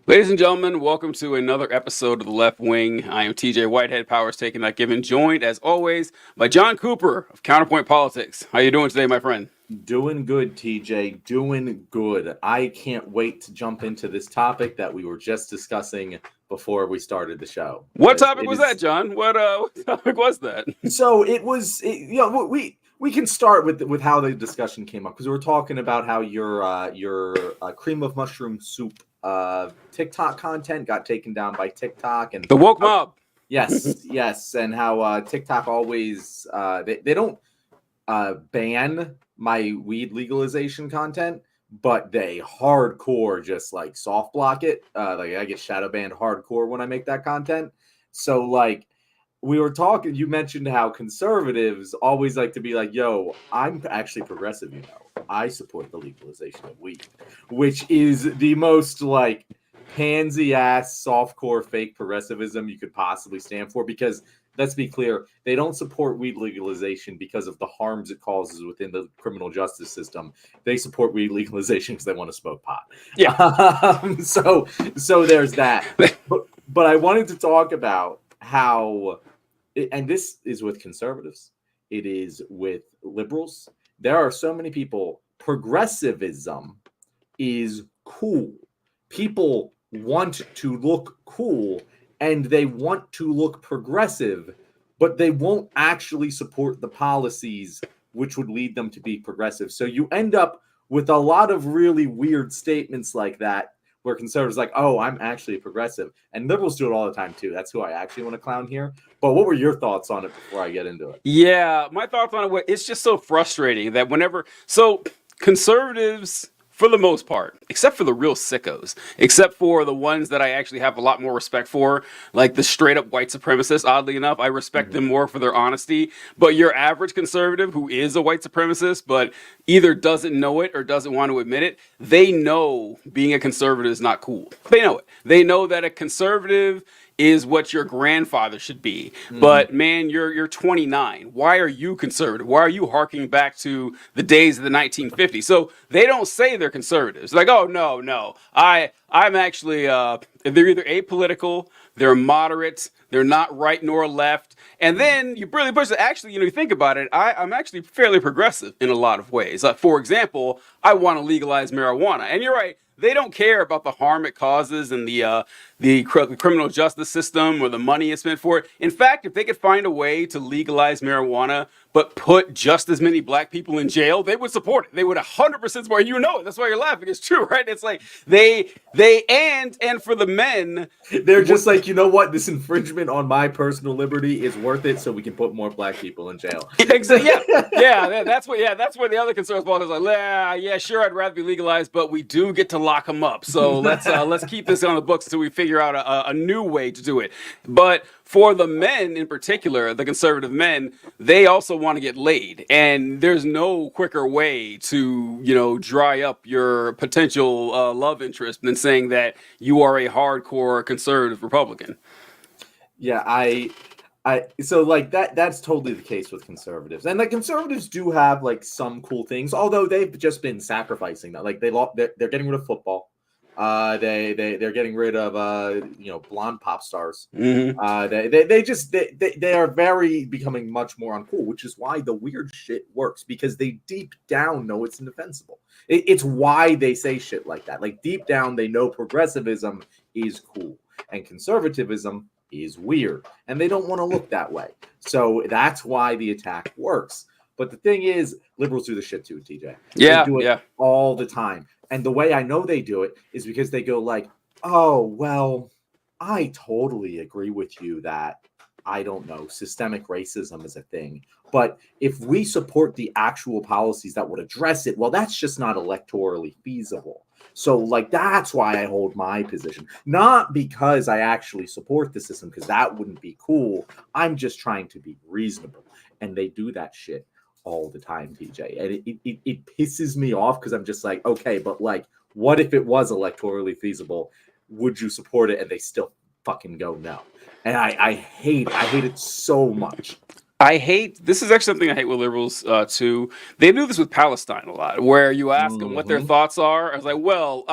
Ladies and gentlemen, welcome to another episode of The Left Wing. I am TJ Whitehead, Powers Taken Not Given, joined as always by John Cooper of Counterpoint Politics. How you doing today, my friend? Doing good, TJ. Doing good. I can't wait to jump into this topic that we were just discussing before we started the show. What Because topic it was is that, John? What topic was that? so it was we can start with how the discussion came up because we were talking about how your cream of mushroom soup TikTok content got taken down by TikTok and The woke how, mob. yes, and how TikTok always they don't ban my weed legalization content, but they hardcore just like soft block it. Like I get shadow banned hardcore when I make that content. So like we were talking, you mentioned how conservatives always like to be like, yo, I'm actually progressive, you know. I support the legalization of weed, which is the most like pansy ass softcore fake progressivism you could possibly stand for because let's be clear, they don't support weed legalization because of the harms it causes within the criminal justice system. They support weed legalization because they want to smoke pot. Yeah. So there's that. But I wanted to talk about how, and this is with conservatives, it is with liberals. There are so many people. Progressivism is cool. People want to look cool and they want to look progressive, but they won't actually support the policies which would lead them to be progressive. So you end up with a lot of really weird statements like that, where conservatives are like, oh, I'm actually a progressive. And liberals do it all the time too. That's who I actually want to clown here. But what were your thoughts on it before I get into it? Yeah, my thoughts on it, it's just so frustrating that conservatives, for the most part, except for the real sickos, except for the ones that I actually have a lot more respect for, like the straight up white supremacists, oddly enough, I respect them more for their honesty. But your average conservative who is a white supremacist, but either doesn't know it or doesn't want to admit it, they know being a conservative is not cool. They know it. They know that a conservative is what your grandfather should be. But man, you're 29. Why are you conservative? Why are you harking back to the days of the 1950s? So they don't say they're conservatives. Like, oh no, I'm actually they're either apolitical, they're moderate, they're not right nor left. And then you really push it. Actually, you think about it, I'm actually fairly progressive in a lot of ways. For example, I want to legalize marijuana. And you're right, they don't care about the harm it causes and the criminal justice system or the money it's spent for it. In fact, if they could find a way to legalize marijuana but put just as many black people in jail, they would support it. They would 100% support it. You know it. That's why you're laughing. It's true, right? It's like and for the men, They're just like, you know what? This infringement on my personal liberty is worth it, so we can put more black people in jail. Exactly. Yeah. That's what. Yeah, that's where the other conservative politics is like. Yeah, sure. I'd rather be legalized, but we do get to lock them up. So let's keep this on the books until we figure out a new way to do it. But for the men in particular, the conservative men, they also want to get laid, and there's no quicker way to dry up your potential love interest than saying that you are a hardcore conservative Republican. Yeah, so like that's totally the case with conservatives. And like conservatives do have like some cool things, although they've just been sacrificing that. Like they're getting rid of football. They're getting rid of blonde pop stars. Mm-hmm. They are very becoming much more uncool, which is why the weird shit works, because they deep down know it's indefensible. It's why they say shit like that. Like deep down they know progressivism is cool and conservatism is weird, and they don't want to look that way. So that's why the attack works. But the thing is, liberals do the shit too, TJ. Yeah, They do it all the time. And the way I know they do it is because they go like, oh, well, I totally agree with you that, I don't know, systemic racism is a thing. But if we support the actual policies that would address it, well, that's just not electorally feasible. So, like, that's why I hold my position. Not because I actually support the system, because that wouldn't be cool. I'm just trying to be reasonable. And they do that shit all the time, TJ. And it pisses me off because I'm just like, okay, but like, what if it was electorally feasible? Would you support it? And they still fucking go no. And I hate it so much. This is actually something I hate with liberals too. They do this with Palestine a lot, where you ask them what their thoughts are. I was like, well,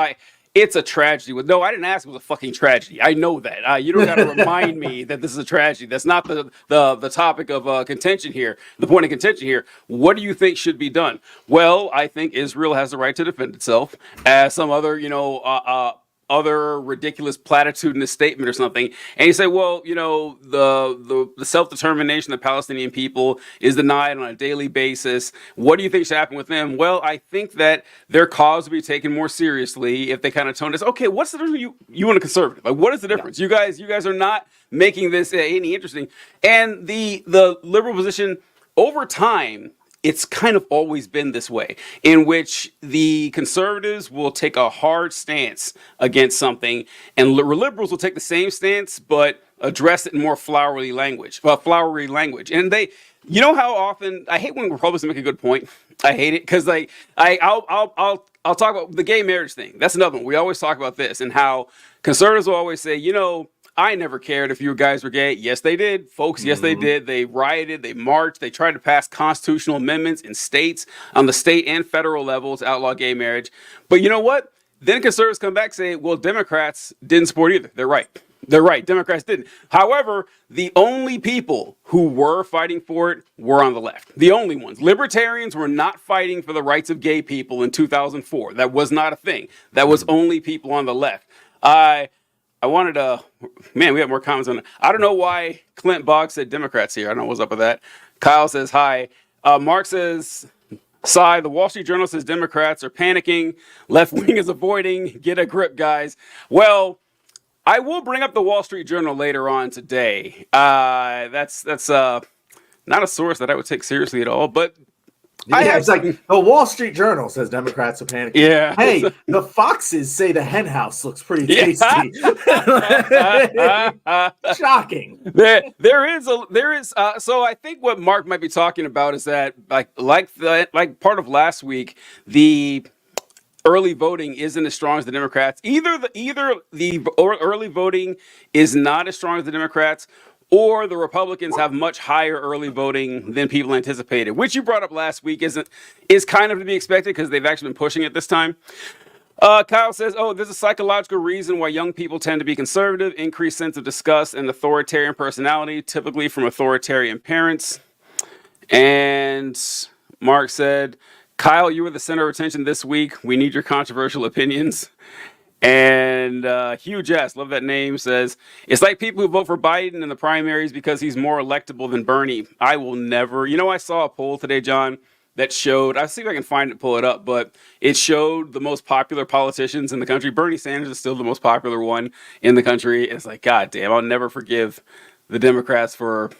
It's a tragedy. No, I didn't ask. It was a fucking tragedy. I know that. You don't got to remind me that this is a tragedy. That's not the topic of contention here. The point of contention here. What do you think should be done? Well, I think Israel has the right to defend itself, as some other, other ridiculous platitudinous statement or something. And you say, well, the self-determination of the Palestinian people is denied on a daily basis. What do you think should happen with them? Well, I think that their cause will be taken more seriously if they kind of tone this. Okay, what's the difference? You want a conservative? Like, what is the difference? Yeah. You guys are not making this any interesting. And the liberal position over time, it's kind of always been this way, in which the conservatives will take a hard stance against something, and liberals will take the same stance, but address it in more flowery language. And you know how often I hate when Republicans make a good point. I hate it because I'll talk about the gay marriage thing. That's another one. We always talk about this and how conservatives will always say, I never cared if you guys were gay. Yes, they did, folks. Yes, they did. They rioted. They marched. They tried to pass constitutional amendments in states on the state and federal level to outlaw gay marriage. But you know what? Then conservatives come back and say, well, Democrats didn't support either. They're right. They're right. Democrats didn't. However, the only people who were fighting for it were on the left. The only ones. Libertarians were not fighting for the rights of gay people in 2004. That was not a thing. That was only people on the left. I wanted to, man, we have more comments on it. I don't know why Clint Boggs said Democrats here. I don't know what's up with that. Kyle says hi. Mark says, sigh, the Wall Street Journal says Democrats are panicking. Left wing is avoiding. Get a grip, guys. Well, I will bring up the Wall Street Journal later on today. That's not a source that I would take seriously at all, but it's like the Wall Street Journal says Democrats are panicking. Yeah. Hey, the Foxes say the hen house looks pretty tasty. Shocking. There is. So I think what Mark might be talking about is that like part of last week, the early voting isn't as strong as the Democrats. Either the early voting is not as strong as the Democrats, or the Republicans have much higher early voting than people anticipated, which you brought up last week is kind of to be expected because they've actually been pushing it this time. Kyle says, there's a psychological reason why young people tend to be conservative, increased sense of disgust and authoritarian personality, typically from authoritarian parents. And Mark said, Kyle, you were the center of attention this week. We need your controversial opinions. And Hugh Jess, love that name, says, it's like people who vote for Biden in the primaries because he's more electable than Bernie. I will never. I saw a poll today, John, that showed, I'll see if I can find it, pull it up, but it showed the most popular politicians in the country. Bernie Sanders is still the most popular one in the country. It's like, God damn, I'll never forgive the Democrats for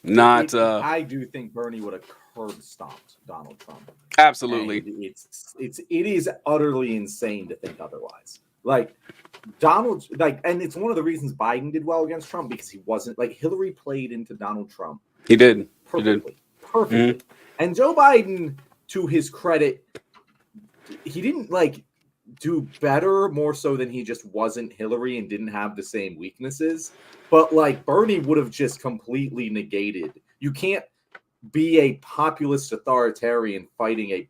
not. I do think Bernie would have curb stomped Donald Trump. Absolutely. And it is utterly insane to think otherwise. Like Donald, and it's one of the reasons Biden did well against Trump, because he wasn't Hillary played into Donald Trump. He did perfectly. Mm-hmm. And Joe Biden, to his credit, he didn't do better, more so than he just wasn't Hillary and didn't have the same weaknesses. But Bernie would have just completely negated. You can't be a populist authoritarian fighting a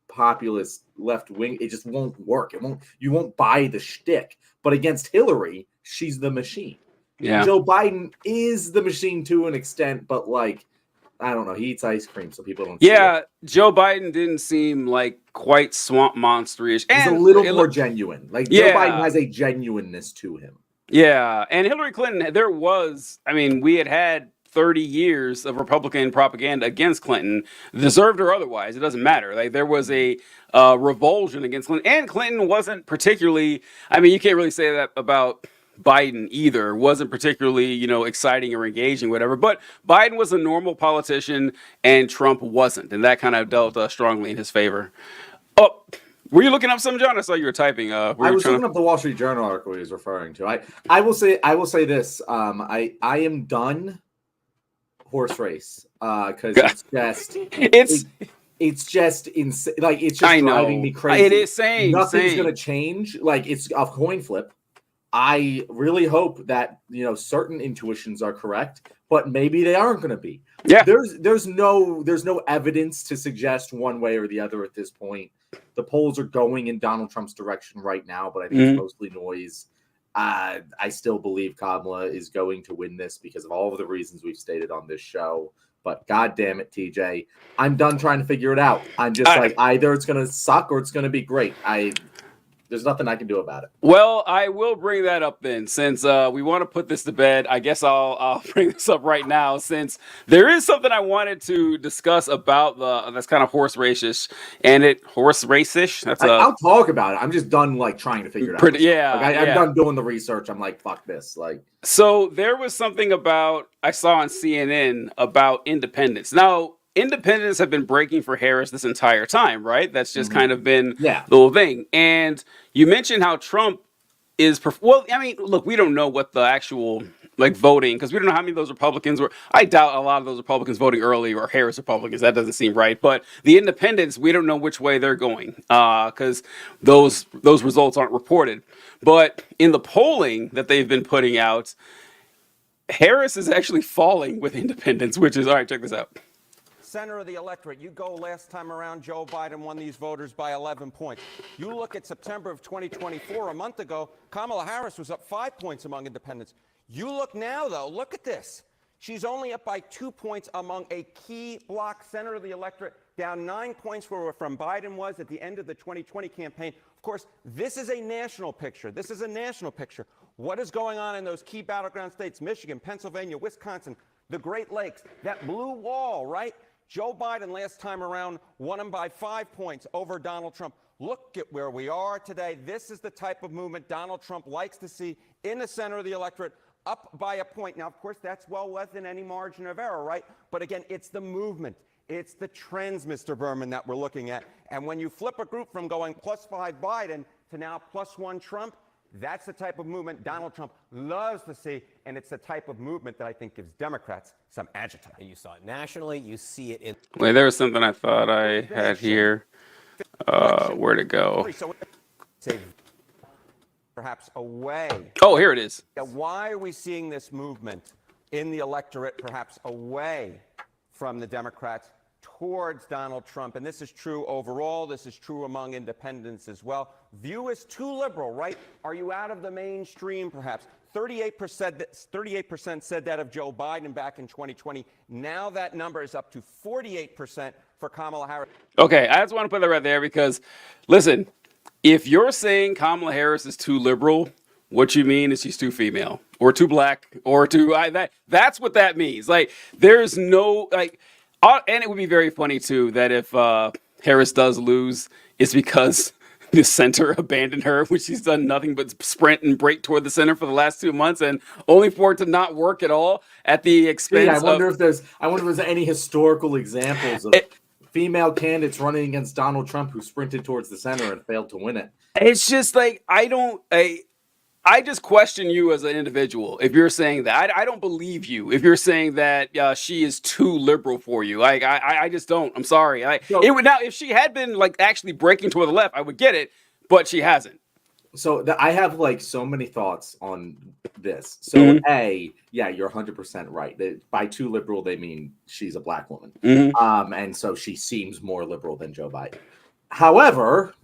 populist left wing. It just won't work. You won't buy the shtick. But against Hillary, she's the machine. Yeah. Joe Biden is the machine to an extent, but I don't know. He eats ice cream, so people don't. Yeah, Joe Biden didn't seem quite swamp monster-ish. He's a little more genuine. Joe Biden has a genuineness to him. Yeah, and Hillary Clinton, we had 30 years of Republican propaganda against Clinton, deserved or otherwise. It doesn't matter. There was a revulsion against Clinton, and Clinton wasn't particularly. You can't really say that about Biden either. Wasn't particularly, exciting or engaging, whatever. But Biden was a normal politician, and Trump wasn't, and that kind of dealt strongly in his favor. Oh. Were you looking up something, John? I saw you were typing. I was looking up the Wall Street Journal article he was referring to. I will say this. I am done horse race because it's just insane. It's just driving me crazy. It is same. Nothing's gonna change. It's a coin flip. I really hope that certain intuitions are correct, but maybe they aren't going to be. Yeah. There's no evidence to suggest one way or the other at this point. The polls are going in Donald Trump's direction right now, but I think it's mostly noise. I still believe Kamala is going to win this because of all of the reasons we've stated on this show. But God damn it, TJ, I'm done trying to figure it out. I'm just either it's going to suck or it's going to be great. There's nothing I can do about it. Well, I will bring that up then, since we want to put this to bed. I guess I'll bring this up right now, since there is something I wanted to discuss about that's kind of horse racish, and horse racish. That's I'll talk about it. I'm just done trying to figure it out. Yeah, I'm done doing the research. I'm like, fuck this. So there was something I saw on CNN about independence. Now, independents have been breaking for Harris this entire time, right? That's just kind of been the whole thing. And you mentioned how Trump is... Well, I mean, look, we don't know what the actual voting, because we don't know how many of those Republicans were... I doubt a lot of those Republicans voting early or Harris Republicans. That doesn't seem right. But the independents, we don't know which way they're going because those results aren't reported. But in the polling that they've been putting out, Harris is actually falling with independents, which is... All right, check this out. Center of the electorate. You go last time around, Joe Biden won these voters by 11 points. You look at September of 2024, a month ago, Kamala Harris was up 5 points among independents. You look now, though, look at this. She's only up by 2 points among a key bloc center of the electorate, down 9 points from Biden was at the end of the 2020 campaign. Of course, this is a national picture. This is a national picture. What is going on in those key battleground states, Michigan, Pennsylvania, Wisconsin, the Great Lakes, that blue wall, right? Joe Biden last time around won him by 5 points over Donald Trump. Look at where we are today. This is the type of movement Donald Trump likes to see in the center of the electorate, up by a point. Now, of course, that's well within any margin of error, right? But again, it's the movement. It's the trends, Mr. Berman, that we're looking at. And when you flip a group from going +5 Biden to now +1 Trump, that's the type of movement Donald Trump loves to see, and it's the type of movement that I think gives Democrats some agita. You saw it nationally. You see it in... Wait, there was something I thought I had here. Where'd it go? Perhaps away. Oh, here it is. Why are we seeing this movement in the electorate perhaps away from the Democrats towards Donald Trump? And this is true overall. This is true among independents as well. View is too liberal, right? Are you out of the mainstream, perhaps? 38% said that of Joe Biden back in 2020. Now that number is up to 48% for Kamala Harris. Okay, I just want to put that right there because, listen, if you're saying Kamala Harris is too liberal, what you mean is she's too female or too black or too... that's what that means. There's no... and it would be very funny, too, that if Harris does lose, it's because the center abandoned her, which she's done nothing but sprint and break toward the center for the last 2 months, and only for it to not work at all at the expense I wonder if there's any historical examples of female candidates running against Donald Trump who sprinted towards the center and failed to win it. It's just I just question you as an individual if you're saying that. I don't believe you if you're saying that she is too liberal for you. I just don't. I'm sorry. It would now if she had been actually breaking toward the left, I would get it, but she hasn't. So I have so many thoughts on this. So yeah, you're 100% right. By too liberal, they mean she's a black woman, and so she seems more liberal than Joe Biden. However,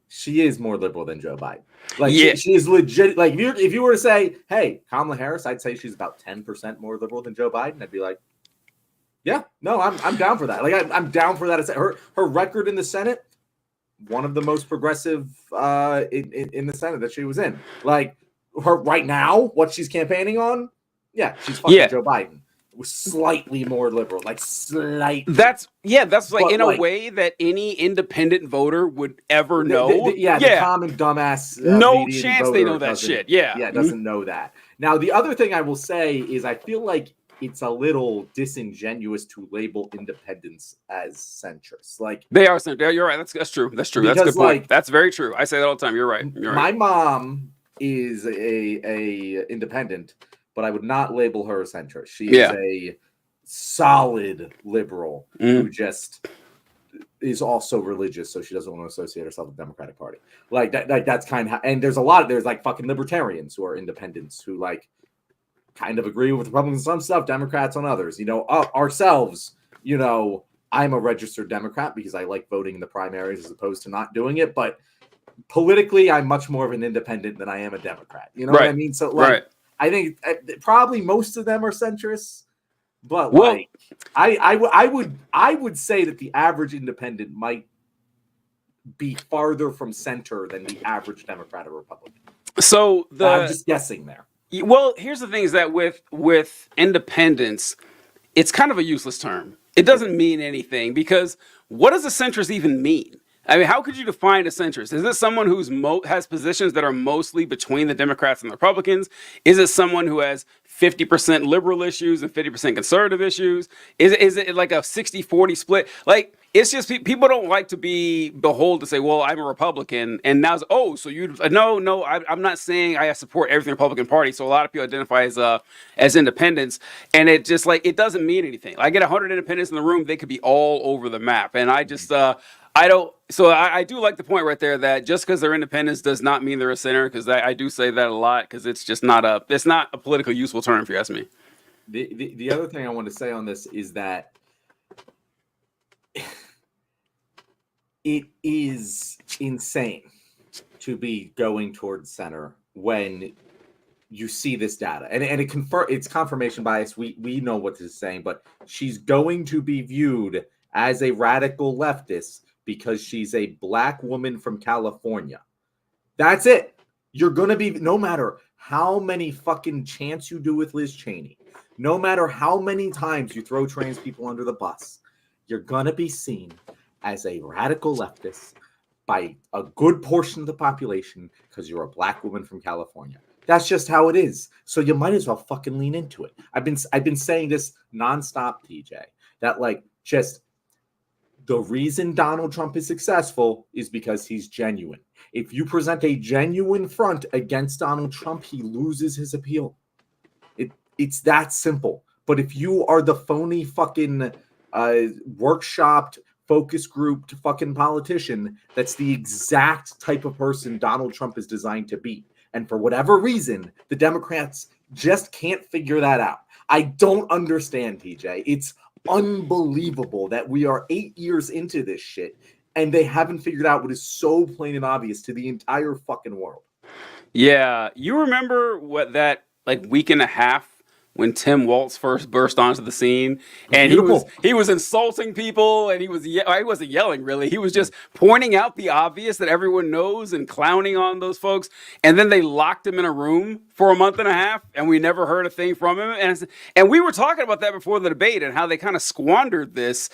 she is more liberal than Joe Biden. She is legit. If you were to say, hey, Kamala Harris, I'd say she's about 10% more liberal than Joe Biden. I'd be like, yeah, no, I'm down for that. I'm down for that. Her record in the Senate, one of the most progressive in the Senate that she was in. Her right now, what she's campaigning on, yeah, she's fucking Joe Biden. Was slightly more liberal, slightly. That's in a way that any independent voter would ever know. The common dumbass. No chance they know that shit. Doesn't know that. Now, the other thing I will say is I feel like it's a little disingenuous to label independents as centrists. They are centrist. You're right. That's true. That's true. That's a good point. That's very true. I say that all the time. You're right. My mom is a independent, but I would not label her a centrist. She is a solid liberal who just is also religious, so she doesn't want to associate herself with the Democratic Party. Like that's kind of, and there's like fucking libertarians who are independents who like kind of agree with Republicans on some stuff, Democrats on others. Ourselves, I'm a registered Democrat because I like voting in the primaries as opposed to not doing it. But politically, I'm much more of an independent than I am a Democrat. You know what I mean? So I think probably most of them are centrists. But I would say that the average independent might be farther from center than the average Democrat or Republican. So I'm just guessing there. Well, here's the thing: is that with independence, it's kind of a useless term. It doesn't mean anything because what does a centrist even mean? I mean, how could you define a centrist? Is it someone who's has positions that are mostly between the Democrats and the Republicans? Is it someone who has 50% liberal issues and 50% conservative issues? Is it like a 60-40 split? Like, it's just people don't like to be beholden to say, well, I'm a Republican. And now, so you, no, I'm not saying I support everything Republican Party. So a lot of people identify as independents. And it just like, it doesn't mean anything. I get 100 independents in the room, they could be all over the map. And I just, I do like the point right there that just because they're independents does not mean they're a center, because I do say that a lot because it's just not a politically useful term if you ask me. The other thing I want to say on this is that it is insane to be going towards center when you see this data, and it's confirmation bias. We know what this is saying, but she's going to be viewed as a radical leftist because she's a black woman from California. That's it. You're going to be, no matter how many fucking chants you do with Liz Cheney, no matter how many times you throw trans people under the bus, you're going to be seen as a radical leftist by a good portion of the population because you're a black woman from California. That's just how it is. So you might as well fucking lean into it. I've been saying this nonstop, TJ, that like just the reason Donald Trump is successful is because he's genuine. If you present a genuine front against Donald Trump, he loses his appeal. It's that simple. But if you are the phony fucking workshopped, focus grouped fucking politician, that's the exact type of person Donald Trump is designed to be. And for whatever reason, the Democrats just can't figure that out. I don't understand, TJ. It's unbelievable that we are 8 years into this shit and they haven't figured out what is so plain and obvious to the entire fucking world. Yeah, you remember what that like week and a half when Tim Walz first burst onto the scene, and he was insulting people, and he wasn't yelling really. He was just pointing out the obvious that everyone knows and clowning on those folks. And then they locked him in a room for a month and a half, and we never heard a thing from him. And we were talking about that before the debate and how they kind of squandered this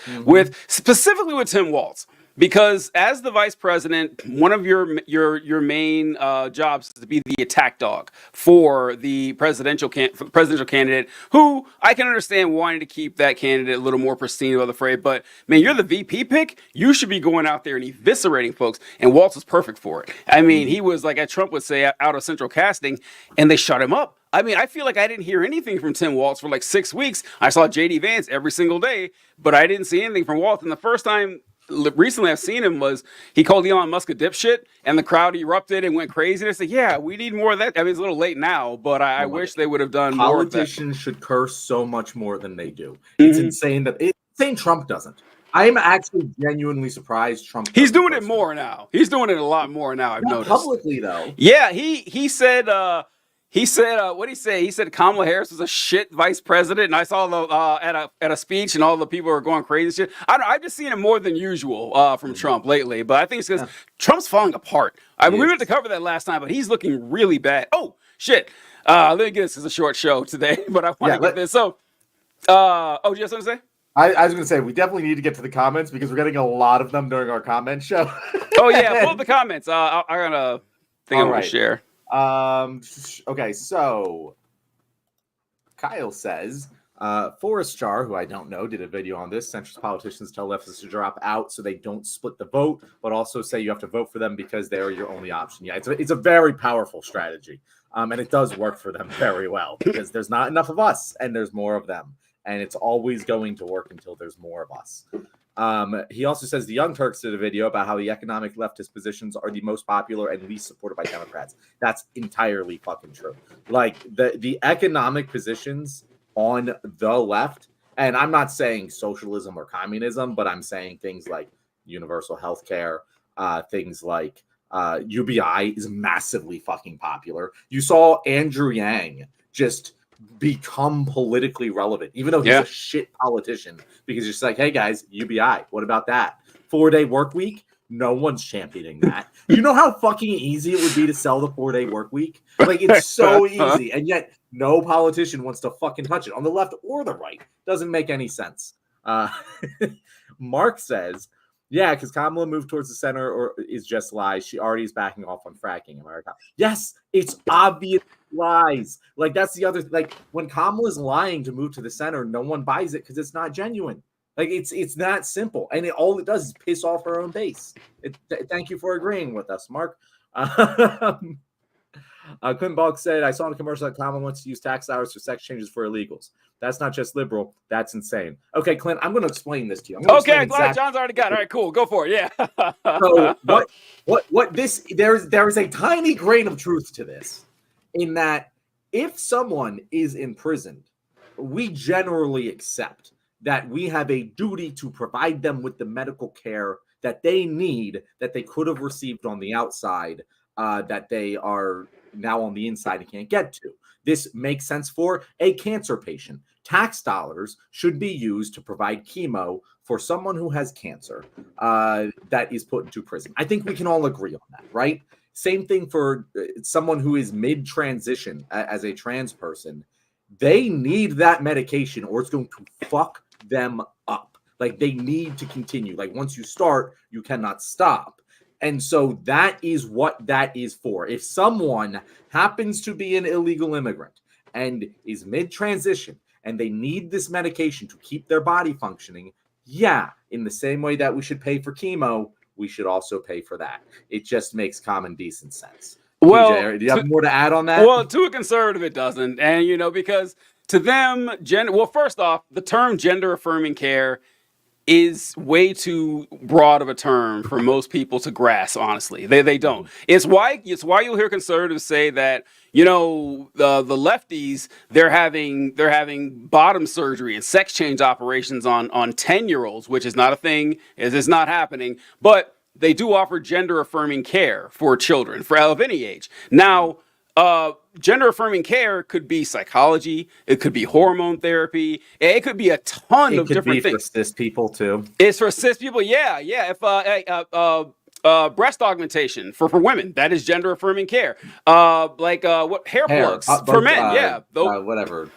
specifically with Tim Walz. Because as the vice president, one of your main jobs is to be the attack dog for the presidential candidate, who I can understand wanting to keep that candidate a little more pristine above the fray. But man, you're the VP pick. You should be going out there and eviscerating folks. And Walz was perfect for it. I mean, he was like, as Trump would say, out of central casting, and they shut him up. I mean, I feel like I didn't hear anything from Tim Walz for like 6 weeks. I saw JD Vance every single day, but I didn't see anything from Walz. And the first time recently I've seen him was he called Elon Musk a dipshit, and the crowd erupted and went crazy. They said, yeah, we need more of that. I mean, it's a little late now, but I wish they would have done more of that. Politicians should curse so much more than they do. It's insane Trump doesn't. I am actually genuinely surprised Trump. He's doing it more now. He's doing it a lot more now, I've noticed. Publicly, though. Yeah, he said... what did he say? He said Kamala Harris was a shit vice president, and I saw at a speech, and all the people were going crazy and shit. I've just seen it more than usual from Trump lately, but I think it's because Trump's falling apart. I mean, we went to cover that last time, but he's looking really bad. Oh shit! Let me get this. It's a short show today, but I want to get this. So, do you have something to say? I was going to say we definitely need to get to the comments because we're getting a lot of them during our comment show. Oh yeah, pull up the comments. I got a thing I want to share. Okay, so Kyle says Forrest Char, who I don't know, did a video on this. Centrist politicians tell leftists to drop out so they don't split the vote, but also say you have to vote for them because they're your only option. Yeah, it's a very powerful strategy, and it does work for them very well because there's not enough of us and there's more of them, and it's always going to work until there's more of us. He also says the Young Turks did a video about how the economic leftist positions are the most popular and least supported by Democrats. That's entirely fucking true. Like the economic positions on the left, and I'm not saying socialism or communism, but I'm saying things like universal health care, things like UBI is massively fucking popular. You saw Andrew Yang just become politically relevant, even though he's a shit politician, because it's just like, hey guys, UBI, what about that? 4-day work week? No one's championing that. You know how fucking easy it would be to sell the 4-day work week? Like, it's so easy, and yet no politician wants to fucking touch it on the left or the right. Doesn't make any sense. Mark says, yeah, because Kamala moved towards the center or is just lies. She already is backing off on fracking America. Yes, it's obvious lies. Like, that's the other, like, when Kamala's lying to move to the center, no one buys it because it's not genuine. Like, it's that simple. And all it does is piss off her own base. Thank you for agreeing with us, Mark. Clint Balk said, I saw in a commercial that Kamala wants to use tax dollars for sex changes for illegals. That's not just liberal. That's insane. Okay, Clint, I'm going to explain this to you. Okay, glad John's already got it. All right, cool. Go for it. Yeah. So there is a tiny grain of truth to this, in that if someone is imprisoned, we generally accept that we have a duty to provide them with the medical care that they need, that they could have received on the outside, that they are now on the inside and can't get to. This makes sense for a cancer patient. Tax dollars should be used to provide chemo for someone who has cancer that is put into prison. I think we can all agree on that, right? Same thing for someone who is mid-transition as a trans person. They need that medication or it's going to fuck them up. Like, they need to continue. Like, once you start, you cannot stop. And so that is what that is for. If someone happens to be an illegal immigrant and is mid-transition and they need this medication to keep their body functioning, yeah, in the same way that we should pay for chemo, we should also pay for that. It just makes common decent sense. Well, TJ, do you have more to add on that? Well, to a conservative, it doesn't. And, because to them, well, first off, the term gender-affirming care is way too broad of a term for most people to grasp, honestly. They don't. It's why you'll hear conservatives say that, the lefties, they're having bottom surgery and sex change operations on 10-year-olds, which is not a thing, is not happening, but they do offer gender affirming care for children of any age. Now, gender affirming care could be psychology, it could be hormone therapy, it could be a ton of different things. It could be for cis people too. It's for cis people, yeah. If breast augmentation for women, that is gender affirming care. What hair plugs for men, whatever.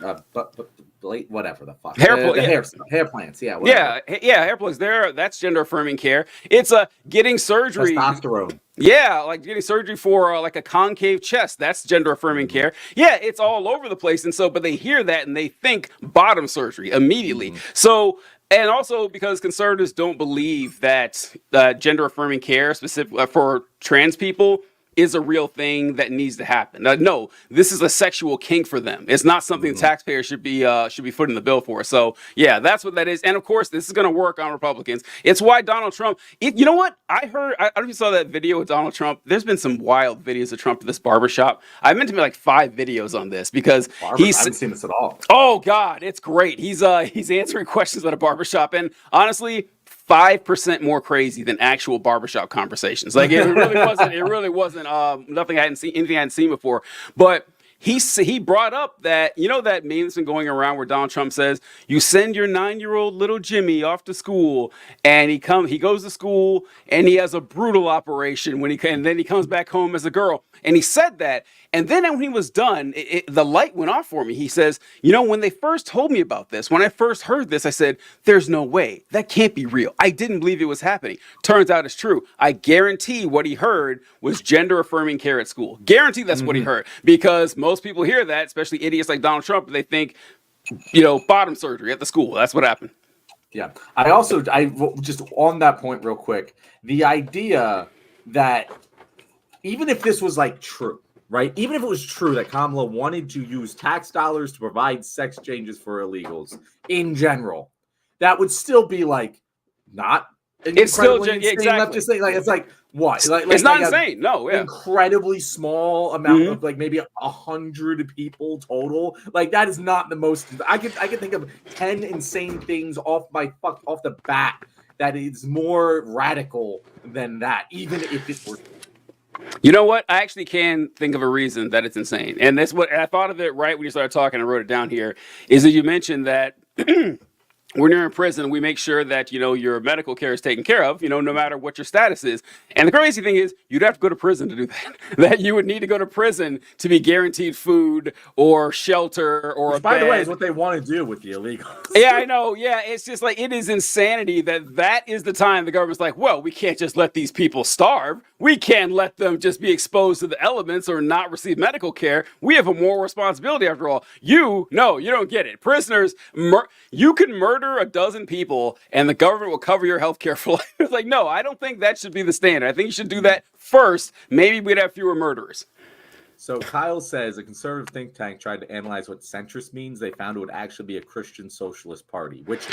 Whatever the fuck. Hair plants, yeah. Whatever. Yeah, hair plugs. That's gender affirming care. It's getting surgery. Testosterone. Yeah, like getting surgery for like a concave chest. That's gender affirming care. Yeah, it's all over the place. And so, but they hear that and they think bottom surgery immediately. So, and also because conservatives don't believe that gender affirming care specific for trans people is a real thing that needs to happen. No, this is a sexual kink for them. It's not something the taxpayers should be footing the bill for. So yeah, that's what that is. And of course, this is going to work on Republicans. It's why Donald Trump. You know what? I don't know if you saw that video with Donald Trump. There's been some wild videos of Trump at this barbershop. I meant to make like 5 videos on this because I haven't seen this at all. Oh God, it's great. He's answering questions at a barbershop, and honestly, 5% more crazy than actual barbershop conversations. Like it really wasn't anything I hadn't seen before. But he brought up that, that meme that's been going around where Donald Trump says, you send your 9-year-old little Jimmy off to school and he goes to school and he has a brutal operation and then he comes back home as a girl. And he said that. And then when he was done, the light went off for me. He says, when they first told me about this, when I first heard this, I said, there's no way. That can't be real. I didn't believe it was happening. Turns out it's true. I guarantee what he heard was gender affirming care at school. Guarantee that's what he heard. Because most people hear that, especially idiots like Donald Trump, they think, bottom surgery at the school. That's what happened. Yeah. I just on that point real quick, the idea that even if this was like true, right? Even if it was true that Kamala wanted to use tax dollars to provide sex changes for illegals in general, that would still be like not It's still incredibly yeah, insane. exactly. Let's just say, like, it's like what? It's not like insane. No, yeah. incredibly small amount of like maybe 100 people total. Like that is not the most. I could think of 10 insane things off the bat that is more radical than that, even if it were. You know what? I actually can think of a reason that it's insane. And that's what I thought of it right when you started talking. I wrote it down here. Is that you mentioned that when you're in prison, we make sure that, you know, your medical care is taken care of, you know, no matter what your status is. And the crazy thing is, you'd have to go to prison to do that. That you would need to go to prison to be guaranteed food or shelter or Which, by the way, is what they want to do with the illegals. Yeah, I know. Yeah, it's just like it is insanity that is the time the government's like, well, we can't just let these people starve. We can't let them just be exposed to the elements or not receive medical care. We have a moral responsibility after all. You don't get it. Prisoners, you can murder a dozen people and the government will cover your health care for life. It's like, no, I don't think that should be the standard. I think you should do that first. Maybe we'd have fewer murderers. So Kyle says a conservative think tank tried to analyze what centrist means. They found it would actually be a Christian socialist party, which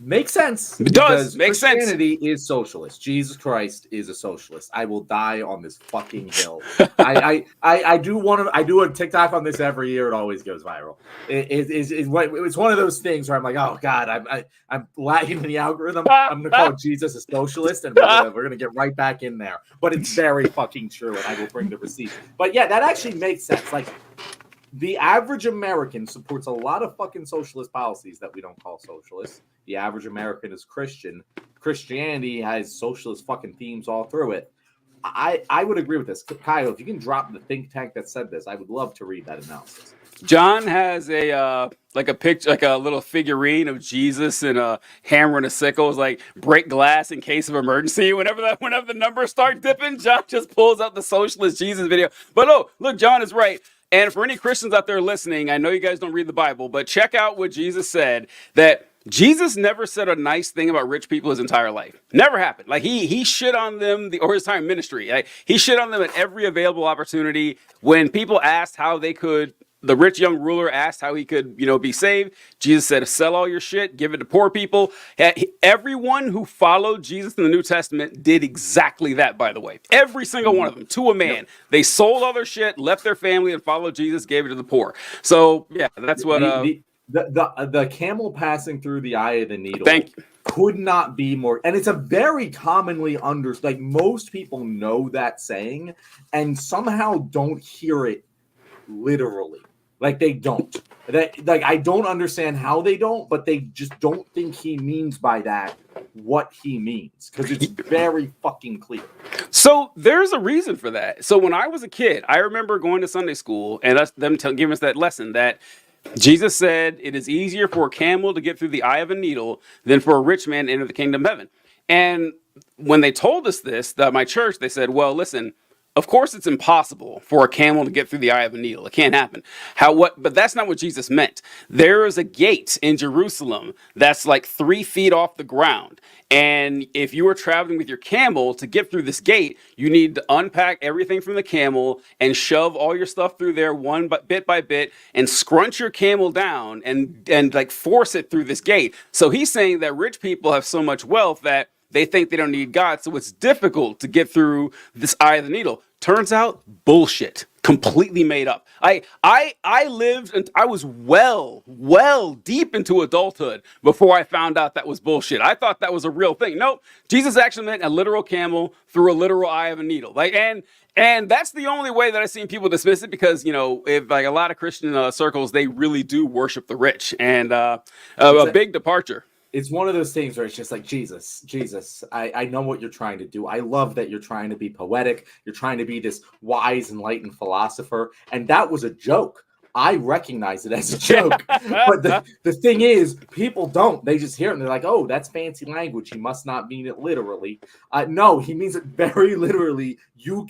makes sense. It does make sense. Christianity is socialist. Jesus Christ is a socialist. I will die on this fucking hill. I do a TikTok on this every year. It always goes viral. It's one of those things where I'm like, oh God, I'm lagging in the algorithm. I'm gonna call Jesus a socialist, and we're gonna get right back in there. But it's very fucking true, and I will bring the receipts. But yeah, that actually makes sense. Like, the average American supports a lot of fucking socialist policies that we don't call socialist. The average American is Christian. Christianity has socialist fucking themes all through it. I would agree with this. Kyle, if you can drop the think tank that said this, I would love to read that analysis. John has a picture, like a little figurine of Jesus and a hammer and a sickle. It's like break glass in case of emergency. Whenever the numbers start dipping, John just pulls out the socialist Jesus video. But oh, look, John is right. And for any Christians out there listening, I know you guys don't read the Bible, but check out what Jesus said, that Jesus never said a nice thing about rich people his entire life. Never happened. Like he shit on them or his entire ministry. Like, he shit on them at every available opportunity. When people asked how they could, the rich young ruler asked how he could, be saved. Jesus said, sell all your shit, give it to poor people. Everyone who followed Jesus in the New Testament did exactly that, by the way. Every single one of them, to a man. Yep. They sold all their shit, left their family, and followed Jesus, gave it to the poor. So, yeah, that's what... The camel passing through the eye of the needle Thank you. Could not be more, and it's a very commonly understood, like most people know that saying and somehow don't hear it literally. Like they don't. I don't understand how they don't, but they just don't think he means by that what he means, because it's very fucking clear. So there's a reason for that. So when I was a kid, I remember going to Sunday school and them giving us that lesson that Jesus said it is easier for a camel to get through the eye of a needle than for a rich man to enter the kingdom of heaven. And when they told us this, my church, they said, well, listen, of course it's impossible for a camel to get through the eye of a needle. It can't happen. But that's not what Jesus meant. There is a gate in Jerusalem that's like 3 feet off the ground. And if you were traveling with your camel to get through this gate, you need to unpack everything from the camel and shove all your stuff through there bit by bit and scrunch your camel down and like force it through this gate. So he's saying that rich people have so much wealth that they think they don't need God, so it's difficult to get through this eye of the needle. Turns out, bullshit. Completely made up. I lived and I was well deep into adulthood before I found out that was bullshit. I thought that was a real thing. Nope. Jesus actually meant a literal camel through a literal eye of a needle. And that's the only way that I've seen people dismiss it, because, if like a lot of Christian circles, they really do worship the rich, and a big departure. It's one of those things where it's just like, Jesus, I know what you're trying to do. I love that you're trying to be poetic. You're trying to be this wise, enlightened philosopher. And that was a joke. I recognize it as a joke. But the thing is, people don't. They just hear it and they're like, oh, that's fancy language. He must not mean it literally. No, he means it very literally. You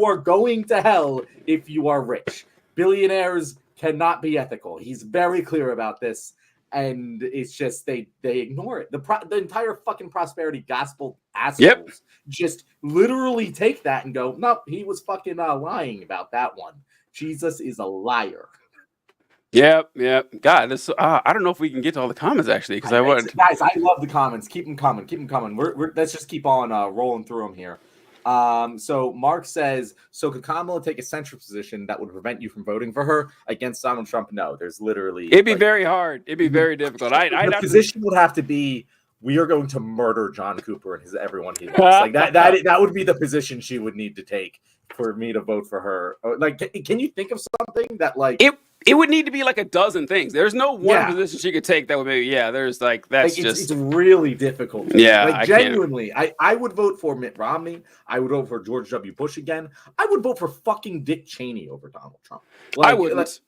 are going to hell if you are rich. Billionaires cannot be ethical. He's very clear about this. And it's just they ignore it. The entire fucking prosperity gospel assholes just literally take that and go, nope, he was fucking lying about that one. Jesus is a liar. Yep. God, this. I don't know if we can get to all the comments actually, because I want. Guys, I love the comments. Keep them coming. Keep them coming. Let's just keep on rolling through them here. So Mark says, so could Kamala take a centrist position that would prevent you from voting for her against Donald Trump? No, there's literally. It'd be very hard. It'd be very difficult. The position would have to be, we are going to murder John Cooper and everyone he loves. Like that would be the position she would need to take for me to vote for her. Like, can you think of something that like it would need to be like a dozen things. There's no one position she could take that would be there's like that's like it's really difficult. Yeah, like genuinely, I would vote for Mitt Romney. I would vote for George W. Bush again. I would vote for fucking Dick Cheney over Donald Trump. Like,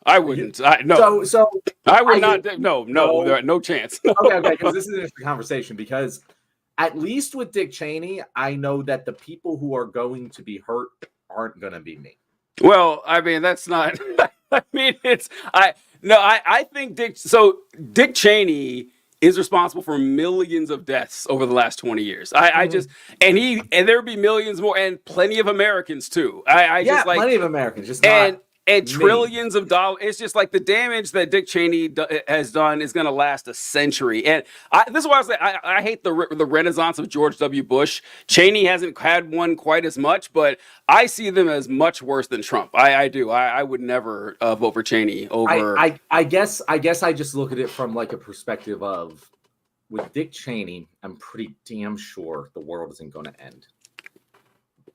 I wouldn't. No. So I would not. No chance. Okay. Because this is an interesting conversation. Because at least with Dick Cheney, I know that the people who are going to be hurt aren't going to be me. Well, I mean, that's not. I mean, I think Dick Cheney is responsible for millions of deaths over the last 20 years. And there'd be millions more and plenty of Americans too. Plenty of Americans, just not. And trillions of dollars. It's just like the damage that Dick Cheney has done is going to last a century. And this is why I say I hate the renaissance of George W. Bush. Cheney hasn't had one quite as much, but I see them as much worse than Trump. I do. I would never vote for Cheney over. I guess I just look at it from like a perspective of, with Dick Cheney, I'm pretty damn sure the world isn't going to end.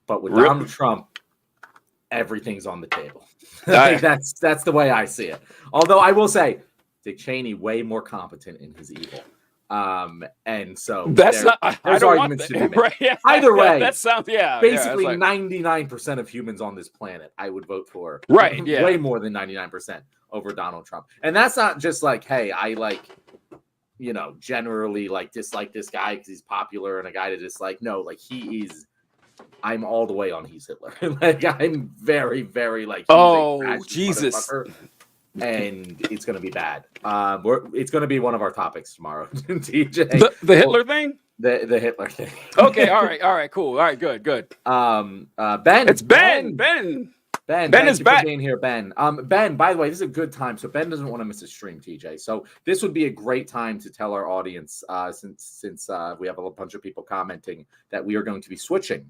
But with Donald Trump, everything's on the table. That's the way I see it. Although I will say, Dick Cheney way more competent in his evil. And so that's there's arguments to be made. Right, yeah, Either way, that sounds basically 99% of humans on this planet I would vote for. Right, yeah. Way more than 99% over Donald Trump. And that's not just like, hey, I generally like dislike this guy because he's popular and a guy to dislike. No, like I'm all the way on he's Hitler. Like I'm very, very like. Oh Jesus! And it's gonna be bad. It's gonna be one of our topics tomorrow. TJ, the Hitler thing. The Hitler thing. Okay. All right. Cool. All right. Good. Ben. It's Ben. Ben is back. Being here, Ben. Ben. By the way, this is a good time. So Ben doesn't want to miss a stream, TJ. So this would be a great time to tell our audience, since we have a bunch of people commenting, that we are going to be switching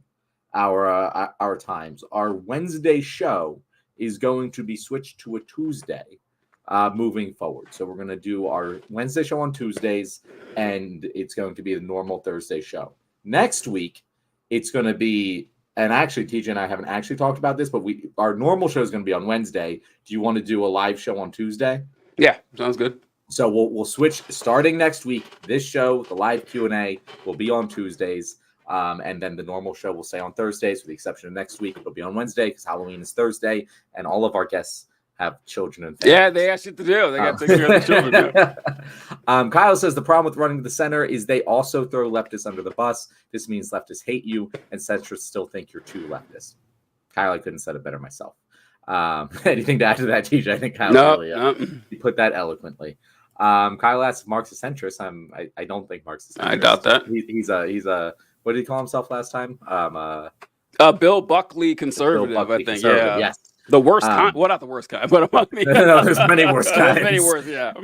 our times. Our Wednesday show is going to be switched to a Tuesday moving forward. So we're going to do our Wednesday show on Tuesdays, and it's going to be the normal Thursday show. Next week, it's going to be, and actually TJ and I haven't actually talked about this, but our normal show is going to be on Wednesday. Do you want to do a live show on Tuesday? Yeah, sounds good. So we'll switch starting next week. This show, the live Q&A, will be on Tuesdays. And then the normal show will stay on Thursdays, with the exception of next week. It'll be on Wednesday because Halloween is Thursday, and all of our guests have children and families. Yeah, they have shit to do. They got to take care of the children. Kyle says the problem with running to the center is they also throw leftists under the bus. This means leftists hate you, and centrists still think you're too leftist. Kyle, I couldn't have said it better myself. Anything to add to that, TJ? I think Kyle he put that eloquently. Kyle asks if Mark's a centrist. I don't think Mark's a centrist. I doubt that. He's a what did he call himself last time? Bill Buckley conservative, I think. Conservative, yeah. Yes. The worst kind. Well, not the worst kind, but among the no, there's many worse kinds. There's many worse, yeah.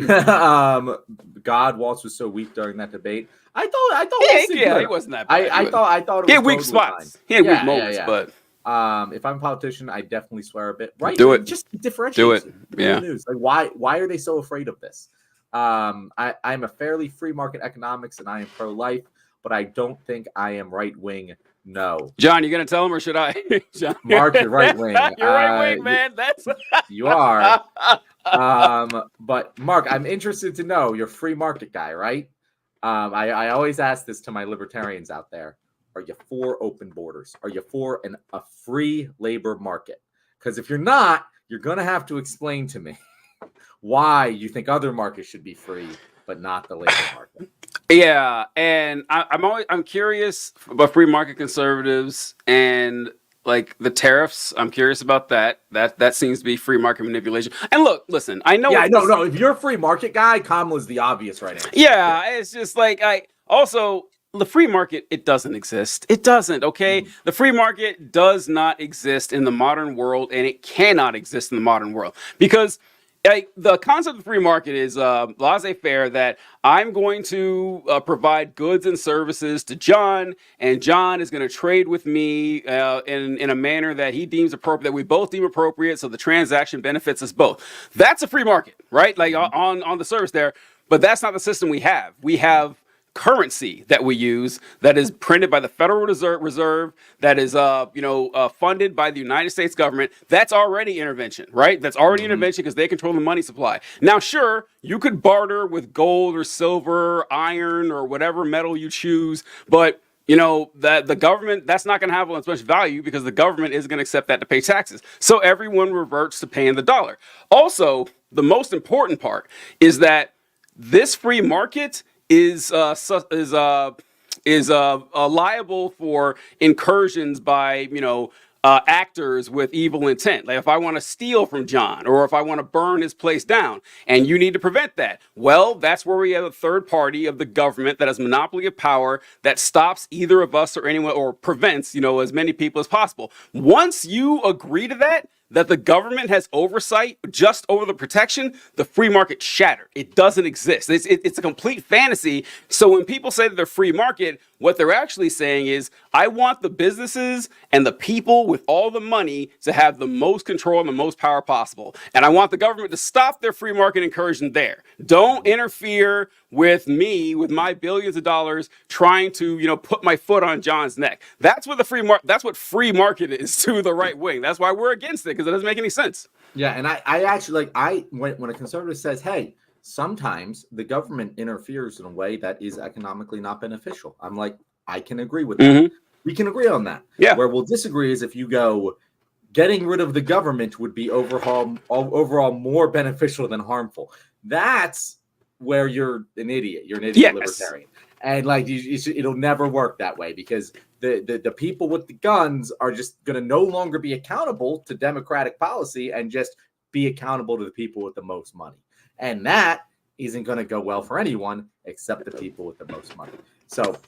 God, Waltz was so weak during that debate. I thought he wasn't that bad. I thought it was he had weak spots. He had weak moments, but if I'm a politician, I definitely swear a bit. Right? Do it. Just differentiate. Do it. Yeah. News. Like why are they so afraid of this? I'm a fairly free market economics, and I am pro-life, but I don't think I am right wing. No. John, you gonna tell him or should I? John, Mark, you're right wing. You're right wing, man. That's you are. But Mark, I'm interested to know, you're a free market guy, right? I always ask this to my libertarians out there. Are you for open borders? Are you for a free labor market? Because if you're not, you're gonna have to explain to me why you think other markets should be free, but not the labor market. Yeah, and I'm curious about free market conservatives and like the tariffs. I'm curious about that. That seems to be free market manipulation. And listen, I know. Yeah, no. If you're a free market guy, Kamala's the obvious right answer. Yeah, it's just like the free market, it doesn't exist. It doesn't, okay? The free market does not exist in the modern world, and it cannot exist in the modern world because the concept of free market is laissez-faire, that I'm going to provide goods and services to John, and John is going to trade with me in a manner that he deems appropriate, that we both deem appropriate, so the transaction benefits us both. That's a free market, right? Like on the service there, but that's not the system we have. We have currency that we use that is printed by the Federal Reserve, that is funded by the United States government. That's already intervention, right? That's already intervention because they control the money supply. Now, sure, you could barter with gold or silver, iron, or whatever metal you choose, but that the government, that's not going to have as much value because the government isn't going to accept that to pay taxes. So everyone reverts to paying the dollar. Also, the most important part is that this free market is liable for incursions by actors with evil intent. Like if I want to steal from John, or if I want to burn his place down, and you need to prevent that. Well, that's where we have a third party of the government that has monopoly of power that stops either of us or anyone, or prevents as many people as possible. Once you agree to that the government has oversight just over the protection, the free market shattered. It doesn't exist. It's a complete fantasy. So when people say that they're free market, what they're actually saying is, I want the businesses and the people with all the money to have the most control and the most power possible. And I want the government to stop their free market incursion there. Don't interfere with me, with my billions of dollars, trying to, put my foot on John's neck. That's what that's what free market is to the right wing. That's why we're against it, because it doesn't make any sense. Yeah, and I actually when a conservative says, hey, sometimes the government interferes in a way that is economically not beneficial, I'm like, I can agree with that. We can agree on that. Yeah. Where we'll disagree is if you go, getting rid of the government would be overall more beneficial than harmful. That's where you're an idiot. You're an idiot libertarian. And it'll never work that way, because the people with the guns are just going to no longer be accountable to democratic policy and just be accountable to the people with the most money. And that isn't going to go well for anyone except the people with the most money. So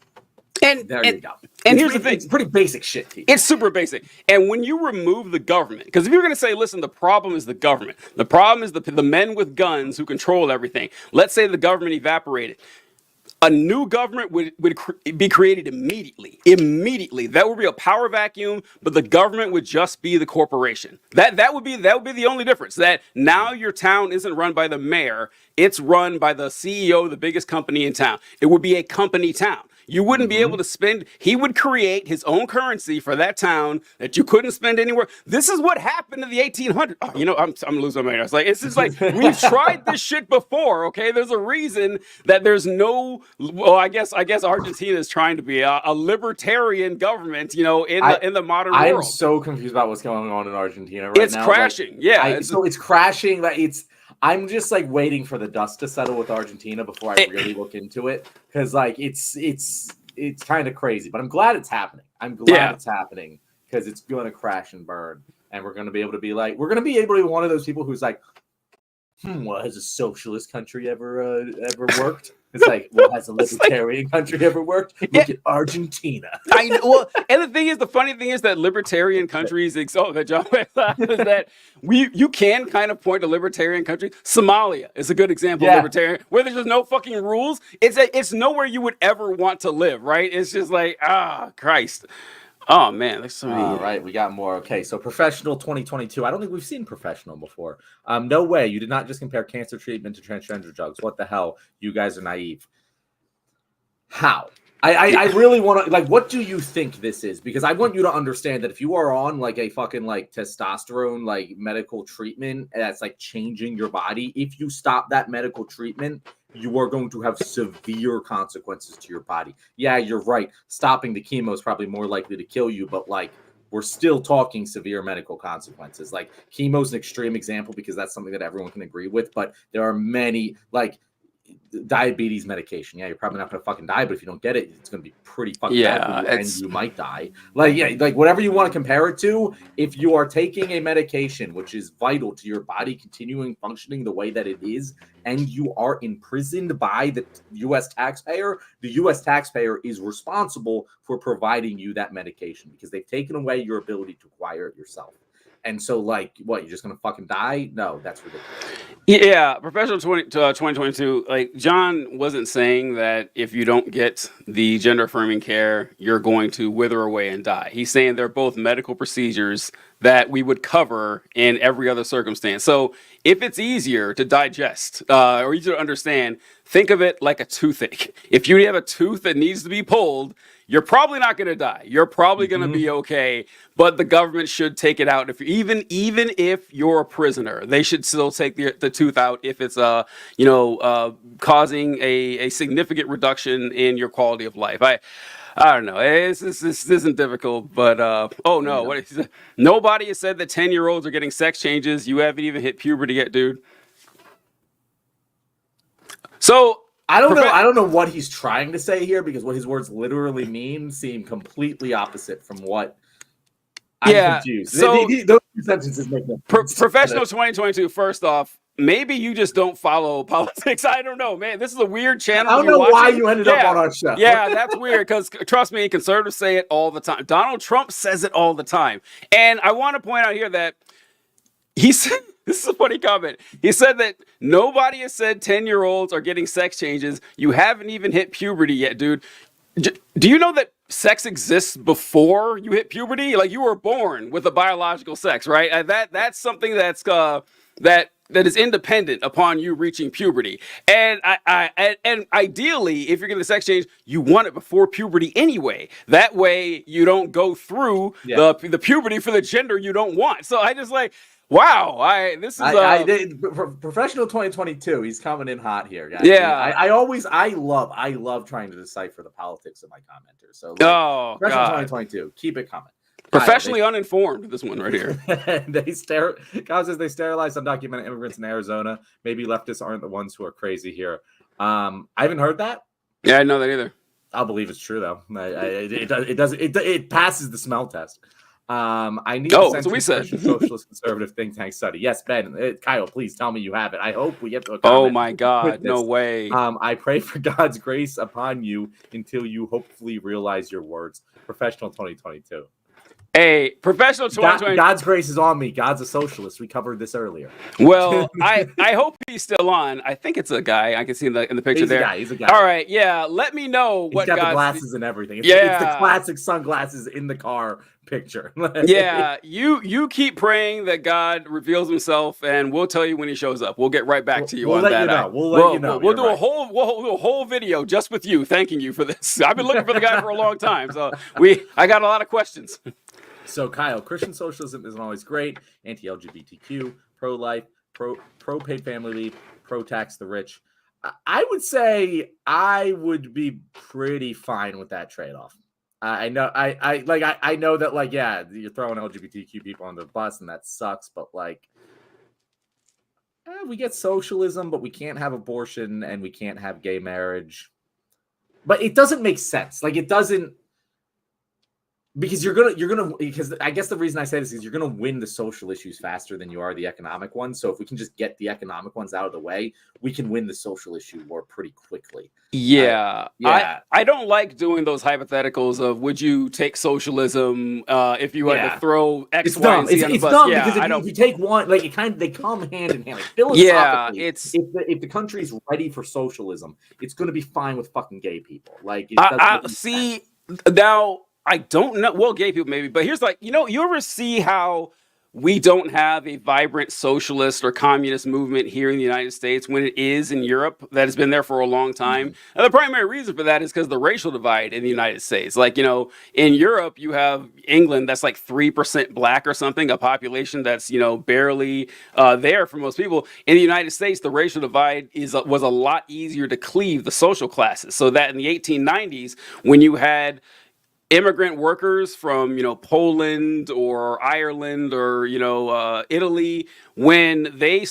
there you go. And here's the thing. It's pretty basic shit, T. It's super basic. And when you remove the government, because if you're going to say, listen, the problem is the government. The problem is the men with guns who control everything. Let's say the government evaporated. A new government would be created immediately. Immediately. That would be a power vacuum, but the government would just be the corporation. That would be the only difference. That now your town isn't run by the mayor, it's run by the CEO of the biggest company in town. It would be a company town. You wouldn't be able to spend. He would create his own currency for that town that you couldn't spend anywhere. This is what happened in the 1800s. I'm losing my mind. It's like, we've tried this shit before. Okay, there's a reason that there's no. Well, I guess Argentina is trying to be a libertarian government. In the modern world. I'm so confused about what's going on in Argentina right now. It's crashing. It's crashing. I'm just waiting for the dust to settle with Argentina before I really look into it, because it's kind of crazy. But I'm glad it's happening. I'm glad it's happening, because it's going to crash and burn, and we're going to be able to be one of those people who's like, well, has a socialist country ever worked? It's like, well, has a libertarian country ever worked? Look at Argentina. I know. Well, and the funny thing is that libertarian countries, that you can kind of point to libertarian countries. Somalia is a good example of libertarian, where there's just no fucking rules. It's nowhere you would ever want to live, right? It's just like, Christ. Oh man, there's so many. All right, we got more. Okay, so professional 2022. I don't think we've seen professional before. No way. You did not just compare cancer treatment to transgender drugs. What the hell? You guys are naive. How? I really want to, what do you think this is? Because I want you to understand that if you are on a fucking testosterone medical treatment that's changing your body, if you stop that medical treatment, you are going to have severe consequences to your body. Yeah, you're right. Stopping the chemo is probably more likely to kill you, but we're still talking severe medical consequences. Chemo is an extreme example because that's something that everyone can agree with, but there are many diabetes medication. Yeah, you're probably not going to fucking die, but if you don't get it, it's going to be pretty fucking bad for you, and you might die. Whatever you want to compare it to, if you are taking a medication which is vital to your body continuing functioning the way that it is, and you are imprisoned by the U.S. taxpayer, the U.S. taxpayer is responsible for providing you that medication because they've taken away your ability to acquire it yourself. And so, what, you're just going to fucking die? No, that's ridiculous. Yeah, professional 2022. Like John wasn't saying that if you don't get the gender affirming care, you're going to wither away and die. He's saying they're both medical procedures that we would cover in every other circumstance. So if it's easier to digest or easier to understand, think of it like a toothache. If you have a tooth that needs to be pulled, you're probably not going to die. You're probably going to be okay, but the government should take it out. If even if you're a prisoner, they should still take the tooth out if it's causing a significant reduction in your quality of life. I don't know. This isn't difficult, but oh no, nobody has said that 10-year-olds are getting sex changes. You haven't even hit puberty yet, dude. So I don't know what he's trying to say here, because what his words literally mean seem completely opposite from what I'm confused. So Those two sentences make no sense. Professional 2022. First off, maybe you just don't follow politics. I don't know, man. This is a weird channel. I don't know why you ended up on our show. Yeah, that's weird, because trust me, conservatives say it all the time. Donald Trump says it all the time. And I want to point out here that he said, this is a funny comment. He said that nobody has said 10-year-olds are getting sex changes. You haven't even hit puberty yet, dude. Do you know that sex exists before you hit puberty? Like, you were born with a biological sex, right? That's something that's that is independent upon you reaching puberty. And and ideally, if you're getting a sex change, you want it before puberty anyway. That way you don't go through the puberty for the gender you don't want. So I just like, wow, professional 2022. He's coming in hot here, guys. Yeah, I love trying to decipher the politics of my commenters. So professional 2022, keep it coming. Professionally uninformed, this one right here. Kyle says they sterilized undocumented immigrants in Arizona. Maybe leftists aren't the ones who are crazy here. I haven't heard that. Yeah, I know that either. I'll believe it's true though. It passes the smell test. I need that's what we said. Socialist conservative think tank study. Yes, Ben. Kyle, please tell me you have it. I hope we get to a comment. Oh my God, no way. I pray for God's grace upon you until you hopefully realize your words. Professional 2022. Hey, professional 2022. God's grace is on me. God's a socialist. We covered this earlier. Well, I hope he's still on. I think it's a guy. I can see in the picture there. He's a guy. All right, yeah. Let me know what. He's got the glasses and everything. It's the classic sunglasses in the car picture. Yeah, you keep praying that God reveals himself, and we'll tell you when he shows up. We'll get right back to you on that. We'll let you know. We'll do a whole video just with you, thanking you for this. I've been looking for the guy for a long time, so I got a lot of questions. So, Kyle, Christian socialism isn't always great. Anti-LGBTQ, pro-life, pro-paid family leave, pro-tax the rich. I would say I would be pretty fine with that trade-off. I know that, like, yeah, you're throwing LGBTQ people on the bus, and that sucks. But we get socialism, but we can't have abortion, and we can't have gay marriage. But it doesn't make sense. Like, it doesn't. Because because I guess the reason I say this is you're gonna win the social issues faster than you are the economic ones. So if we can just get the economic ones out of the way, we can win the social issue war pretty quickly. Yeah. I don't like doing those hypotheticals of would you take socialism if you had to throw X, it's Y, dumb. and Z on the bus. Dumb yeah, because if you take one, like they come hand in hand. Like, philosophically, if the country's ready for socialism, it's gonna be fine with fucking gay people. Like, see now. I don't know. Well, gay people maybe, but here's you ever see how we don't have a vibrant socialist or communist movement here in the United States when it is in Europe that has been there for a long time? And the primary reason for that is because the racial divide in the United States. In Europe, you have England that's like 3% black or something, a population that's, barely there for most people. In the United States, the racial divide was a lot easier to cleave the social classes. So that in the 1890s, when you had immigrant workers from Poland or Ireland or Italy, when they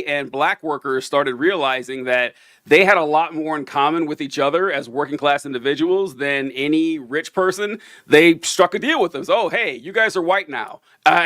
and black workers started realizing that they had a lot more in common with each other as working class individuals than any rich person, they struck a deal with them. Oh, hey, you guys are white now.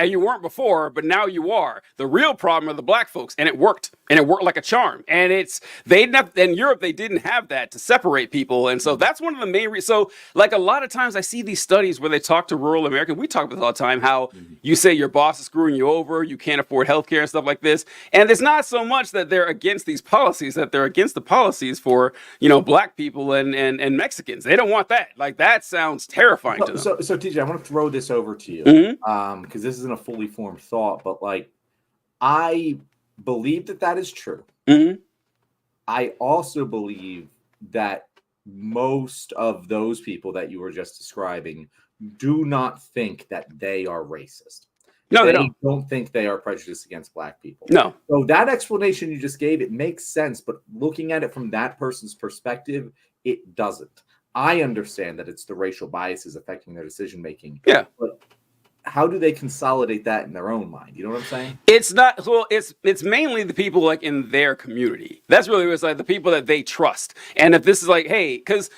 You weren't before, but now you are. The real problem are the black folks, and it worked. And it worked like a charm. And in Europe, they didn't have that to separate people. And so that's one of the main reasons. So like a lot of times I see these studies where they talk to rural Americans. We talk about this all the time, how you say your boss is screwing you over, you can't afford healthcare and stuff like this. And it's not so much that they're against these policies, that they're against the policies for, black people and Mexicans. They don't want that. Like, that sounds terrifying to them. So TJ, I want to throw this over to you, because this isn't a fully formed thought, but like, I believe that is true. I also believe that most of those people that you were just describing do not think that they are racist. No, they don't think they are prejudiced against black people. No. So that explanation you just gave, it makes sense, but looking at it from that person's perspective, it doesn't. I understand that it's the racial biases affecting their decision making. Yeah. But how do they consolidate that in their own mind? You know what I'm saying? It's not, well, it's mainly the people like in their community. That's really what's like, the people that they trust. And if this is like, hey, because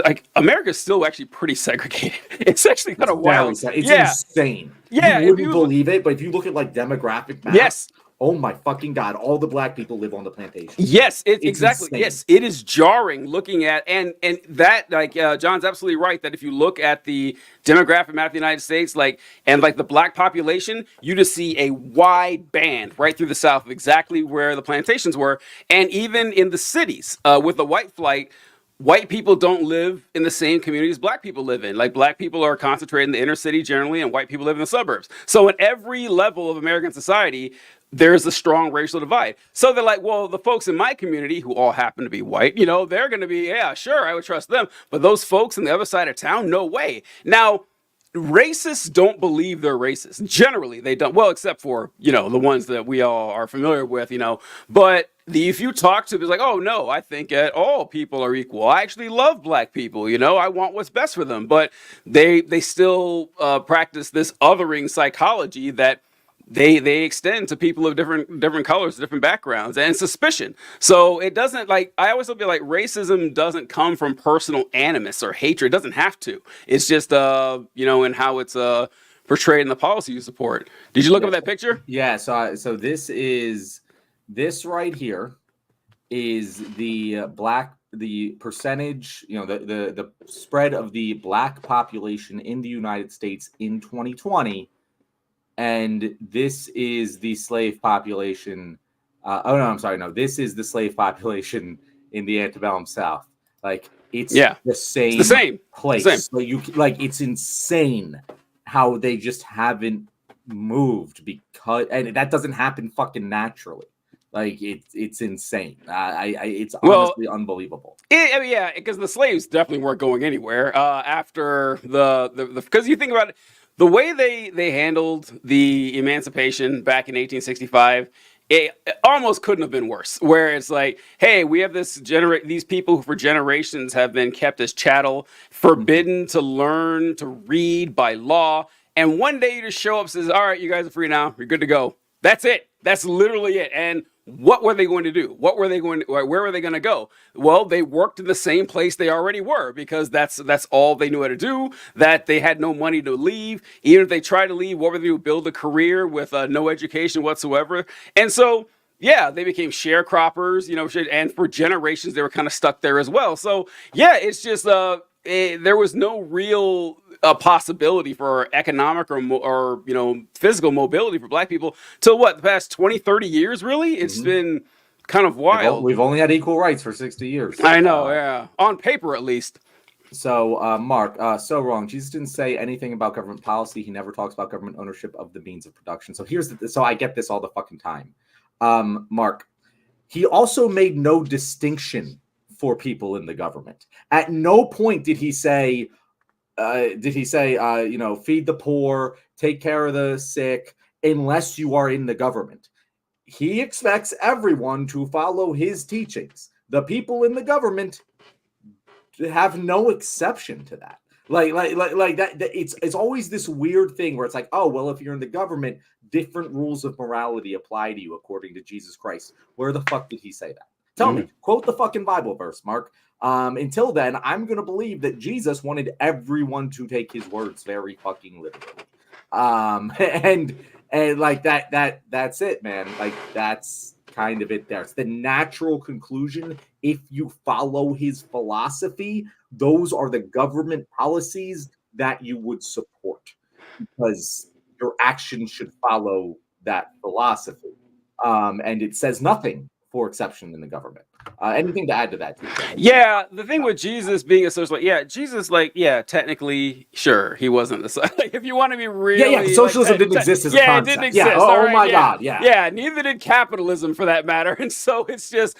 like America's still actually pretty segregated. It's actually kind of wild. It's insane. Yeah, you wouldn't believe it, but if you look at like demographic maps, yes. Oh my fucking God, all the black people live on the plantation. Yes, exactly. Insane. Yes, it is jarring looking at, and that, like, John's absolutely right, that if you look at the demographic map of the United States, like the black population, you just see a wide band right through the South of exactly where the plantations were. And even in the cities, with the white flight, white people don't live in the same communities black people live in. Like, black people are concentrated in the inner city generally, and white people live in the suburbs. So at every level of American society, there's a strong racial divide. So they're like, well, the folks in my community who all happen to be white, they're going to be, yeah, sure, I would trust them. But those folks on the other side of town, no way. Now, racists don't believe they're racist. Generally, they don't. Well, except for, the ones that we all are familiar with, But if you talk to them, it's like, oh, no, I think all people are equal. I actually love black people, I want what's best for them. But they still practice this othering psychology that they extend to people of different colors, different backgrounds, and suspicion. So it doesn't, like, I always feel like racism doesn't come from personal animus or hatred. It doesn't have to. It's just in how it's portrayed in the policy you support. Did you look up that picture? Yeah. So this right here is the percentage, the spread of the black population in the United States in 2020. And this is the slave population. This is the slave population in the antebellum South. Like, it's the same place. So it's insane how they just haven't moved, because, and that doesn't happen fucking naturally. Like, it's insane. It's honestly unbelievable. Because the slaves definitely weren't going anywhere after the because you think about it. The way they handled the emancipation back in 1865, it almost couldn't have been worse. Where it's like, hey, we have these people who for generations have been kept as chattel, forbidden to learn to read by law, and one day you just show up and says, all right, you guys are free now, you're good to go. That's it. That's literally it. And what were they going to do? Where were they going to go? Well, they worked in the same place they already were, because that's all they knew how to do, that they had no money to leave. Even if they tried to leave, what were they going to do? Build a career with no education whatsoever. And so, yeah, they became sharecroppers, and for generations they were kind of stuck there as well. So, yeah, it's just there was no real possibility for economic or physical mobility for black people till the past 20, 30 years, really? It's been kind of wild. We've only had equal rights for 60 years. I know, yeah. On paper, at least. So, Mark, so wrong. Jesus didn't say anything about government policy. He never talks about government ownership of the means of production. So so I get this all the fucking time. Mark, he also made no distinction for people in the government. At no point did he say, feed the poor, take care of the sick, unless you are in the government. He expects everyone to follow his teachings. The people in the government have no exception to that. Like that it's always this weird thing where it's like, oh, well, if you're in the government, different rules of morality apply to you according to Jesus Christ. Where the fuck did he say that? Tell me, quote the fucking Bible verse, Mark. Until then, I'm going to believe that Jesus wanted everyone to take his words very fucking literally. And like that's it, man. Like, that's kind of it there. It's the natural conclusion. If you follow his philosophy, those are the government policies that you would support because your actions should follow that philosophy. And it says nothing for exception in the government. Anything to add to that? Yeah, the thing with Jesus being a socialist, Jesus, technically, sure, he wasn't the like, if you want to be really, socialism didn't exist as a concept. It didn't exist. God, yeah, neither did capitalism for that matter, and so it's just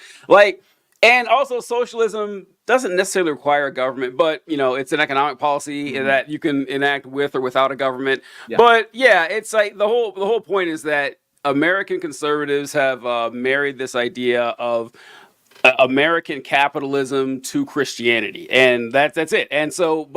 and also socialism doesn't necessarily require a government, but it's an economic policy that you can enact with or without a government. Yeah. But it's like the whole point is that American conservatives have married this idea of American capitalism to Christianity, and that's it. And so,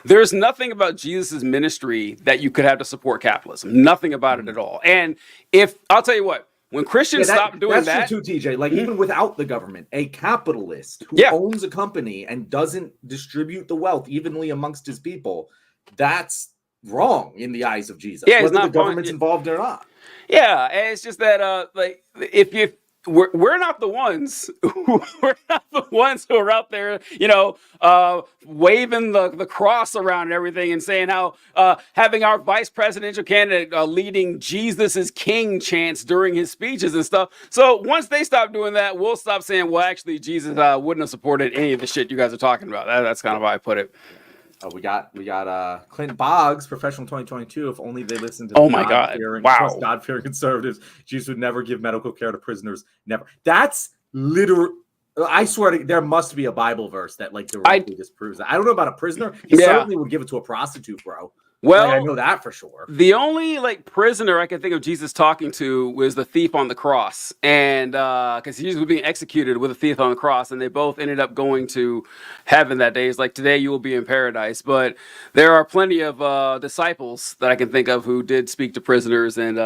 there's nothing about Jesus's ministry that you could have to support capitalism. Nothing about it at all. And if I'll tell you what, when Christians stop doing that's true too, TJ. Even without the government, a capitalist who owns a company and doesn't distribute the wealth evenly amongst his people, that's wrong in the eyes of Jesus. Yeah, whether the government's involved or not. Yeah, and it's just that if we're not the ones who are out there, waving the cross around and everything and saying how having our vice presidential candidate leading Jesus is King chants during his speeches and stuff. So once they stop doing that, we'll stop saying, well, actually, Jesus wouldn't have supported any of the shit you guys are talking about. That's kind of how I put it. We got Clint Boggs, professional 2022. If only they listened to God-fearing conservatives, Jesus would never give medical care to prisoners. Never. That's literal. I swear there must be a Bible verse that directly disproves that. I don't know about a prisoner. He certainly would give it to a prostitute, bro. Well, I know that for sure. The only prisoner I can think of Jesus talking to was the thief on the cross, and because he was being executed with a thief on the cross, and they both ended up going to heaven that day. It's like, today you will be in paradise. But there are plenty of disciples that I can think of who did speak to prisoners and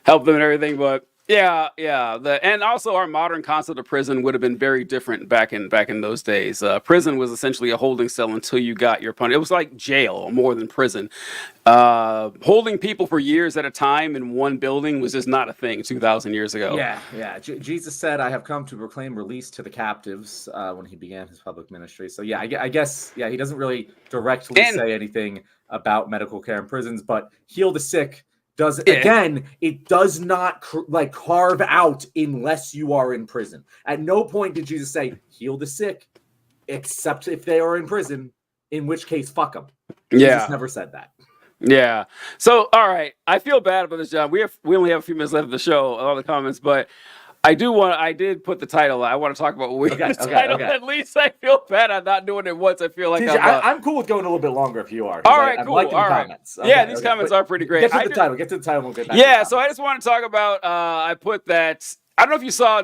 help them and everything. But and also our modern concept of prison would have been very different back in those days. Prison was essentially a holding cell until you got your punishment. It was like jail more than prison. Holding people for years at a time in one building was just not a thing 2,000 years ago. Yeah. Jesus said, "I have come to proclaim release to the captives," when he began his public ministry. So I guess he doesn't really directly say anything about medical care in prisons, but heal the sick. It does not carve out unless you are in prison. At no point did Jesus say heal the sick, except if they are in prison, in which case fuck them. Jesus never said that. Yeah. So all right, I feel bad about this, John. We only have a few minutes left of the show, all the comments, but I did put the title. I want to talk about what we title. At least I feel bad. I'm not doing it once. I feel like I'm cool with going a little bit longer if you are. All right, cool. All right. Comments. Okay, these comments are pretty great. Get to the title. Get to the title. We'll get back to so I just want to talk about. I put that. I don't know if you saw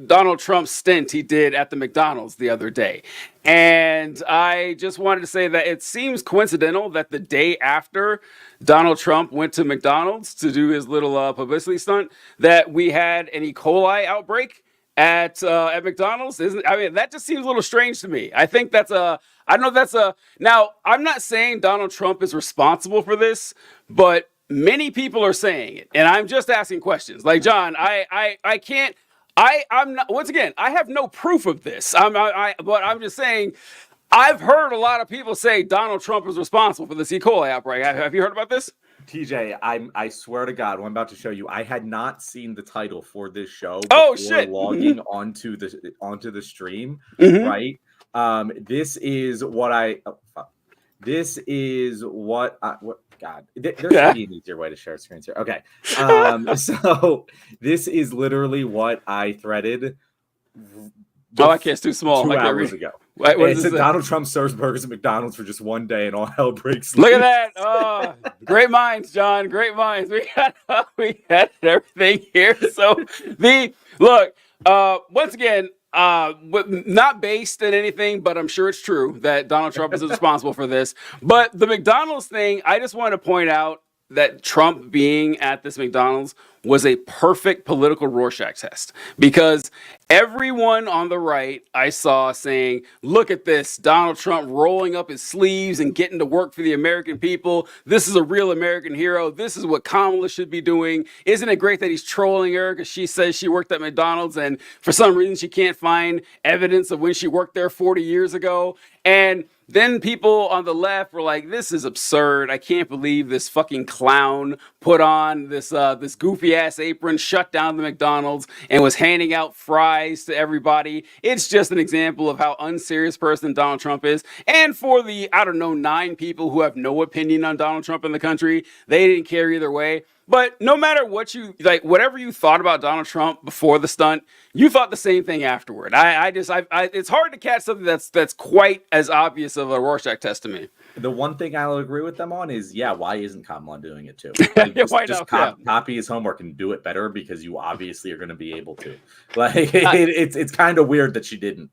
Donald Trump's stint he did at the McDonald's the other day. And I just wanted to say that it seems coincidental that the day after Donald Trump went to McDonald's to do his little publicity stunt, that we had an Ecoli outbreak at McDonald's. That just seems a little strange to me. I think now, I'm not saying Donald Trump is responsible for this, but many people are saying it. And I'm just asking questions. Like, John, I can't. I'm not. Once again, I have no proof of this. But I'm just saying, I've heard a lot of people say Donald Trump is responsible for this E. coli outbreak. Have you heard about this? TJ, I swear to God, what I'm about to show you, I had not seen the title for this show before logging onto the stream. Right. This is what God, there should be an easier way to share screens here. Okay. So this is literally what I threaded. I can't. It's too small. 2 hours ago. It said Donald Trump serves burgers at McDonald's for just one day and all hell breaks loose. Look at that. Oh, great minds, John. Great minds. We had everything here. So once again, not based in anything, but I'm sure it's true that Donald Trump is responsible for this. But the McDonald's thing, I just want to point out that Trump being at this McDonald's was a perfect political Rorschach test, because everyone on the right I saw saying, look at this, Donald Trump rolling up his sleeves and getting to work for the American people. This is a real American hero. This is what Kamala should be doing. Isn't it great that he's trolling her because she says she worked at McDonald's and for some reason she can't find evidence of when she worked there 40 years ago? And then people on the left were like, this is absurd. I can't believe this fucking clown put on this goofy ass apron, shut down the McDonald's, and was handing out fries to everybody. It's just an example of how unserious person Donald Trump is. And for the, 9 people who have no opinion on Donald Trump in the country, they didn't care either way. But no matter what you like, whatever you thought about Donald Trump before the stunt, you thought the same thing afterward. It's hard to catch something that's quite as obvious of a Rorschach test to me. The one thing I'll agree with them on is, why isn't Kamala doing it too? Copy his homework and do it better, because you obviously are going to be able to. Like, it's kind of weird that she didn't.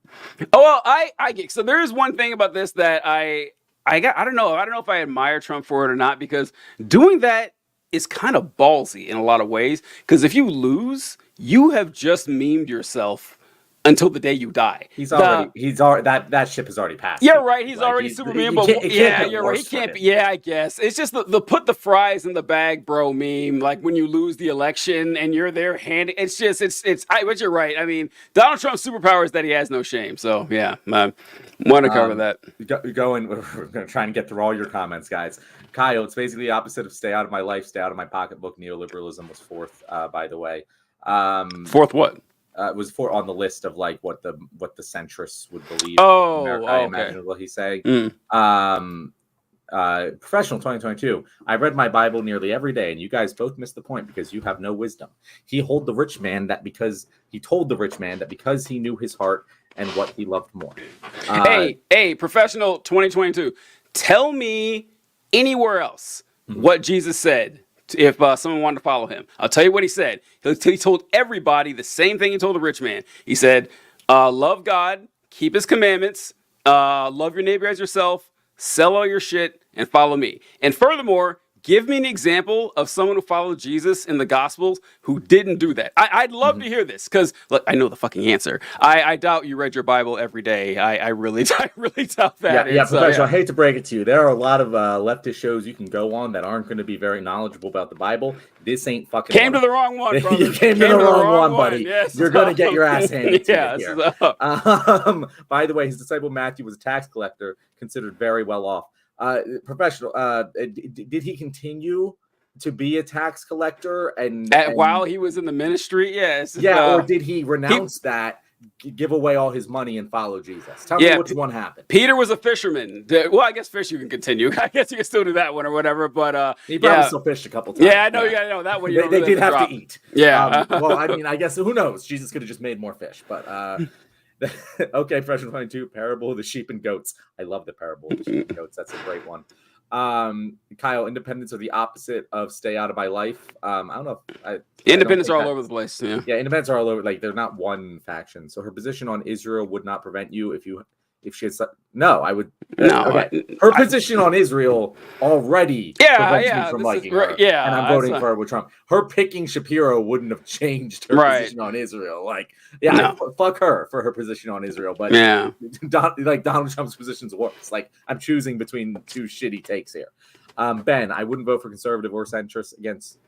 Oh well, I get. So there is one thing about this that I don't know if I admire Trump for it or not, because doing that is kind of ballsy in a lot of ways, because if you lose, you have just memed yourself until the day you die. That ship has already passed. Yeah, right. He's already Superman. But yeah, you're right. He can't be. Yeah, I guess it's just the put the fries in the bag, bro meme. Like when you lose the election and you're there handing. It's just but you're right. I mean, Donald Trump's superpower is that he has no shame. So yeah, want to cover that. We're going to try and get through all your comments, guys. Kyle, it's basically the opposite of stay out of my life, stay out of my pocketbook. Neoliberalism was fourth, by the way. Fourth what? It was on the list of like what the centrists would believe. I imagine what he's saying. Mm. Professional 2022. I read my Bible nearly every day, and you guys both missed the point because you have no wisdom. He told the rich man that because he knew his heart and what he loved more. Hey, Professional 2022. Tell me anywhere else what Jesus said if someone wanted to follow him. I'll tell you what he said. He told everybody the same thing he told the rich man. He said, love God, keep his commandments, love your neighbor as yourself, sell all your shit, and follow me. And furthermore, give me an example of someone who followed Jesus in the Gospels who didn't do that. I'd love to hear this, because look, I know the fucking answer. I doubt you read your Bible every day. I really doubt that. Yeah, Professional, I hate to break it to you. There are a lot of leftist shows you can go on that aren't going to be very knowligible about the Bible. This ain't fucking Came to the wrong one, brother. You came to the wrong one, buddy. Yes, you're going to get your ass handed to you here. So. By the way, his disciple Matthew was a tax collector, considered very well off. Professional, did he continue to be a tax collector and while he was in the ministry? Yes. Or did he renounce that, give away all his money and follow Jesus? Tell me which one happened. Peter was a fisherman. Well, I guess fish you can continue. I guess you can still do that one or whatever. But he probably still fished a couple times. Yeah, I know. Yeah, I know that one. They did have to eat. Yeah. Well, I mean, I guess who knows? Jesus could have just made more fish, but. Okay, Professional 22, Parable of the Sheep and Goats. I love the Parable of the Sheep and Goats. That's a great one. Kyle, independents are the opposite of stay out of my life. I don't know. Independents are all over the place. Yeah, independents are all over. Like, they're not one faction. So her position on Israel would not prevent you if she had. No, I would. No, okay. Her position on Israel already prevents me from liking her. Yeah, and I'm voting for her with Trump. Her picking Shapiro wouldn't have changed her position on Israel. Like, fuck her for her position on Israel. But Donald Trump's position's worse. Like, I'm choosing between two shitty takes here. Ben, I wouldn't vote for conservative or centrist against.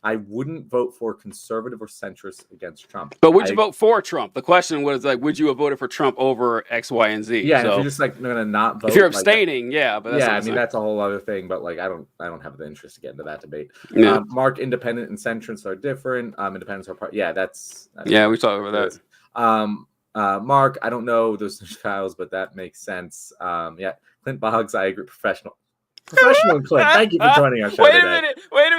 I wouldn't vote for conservative or centrist against Trump. But would you vote for Trump? The question was like, would you have voted for Trump over X, Y, and Z? Yeah, so, if you're just like going to not vote. If you're abstaining, but that's that's a whole other thing. But like, I don't have the interest to get into that debate. Yeah. Mark, independent and centrists are different. Independents are part. Yeah, that's. We talked about that. Mark, I don't know those files, but that makes sense. Clint Boggs, I agree. Professional and Clint, thank you for joining our show Wait today. a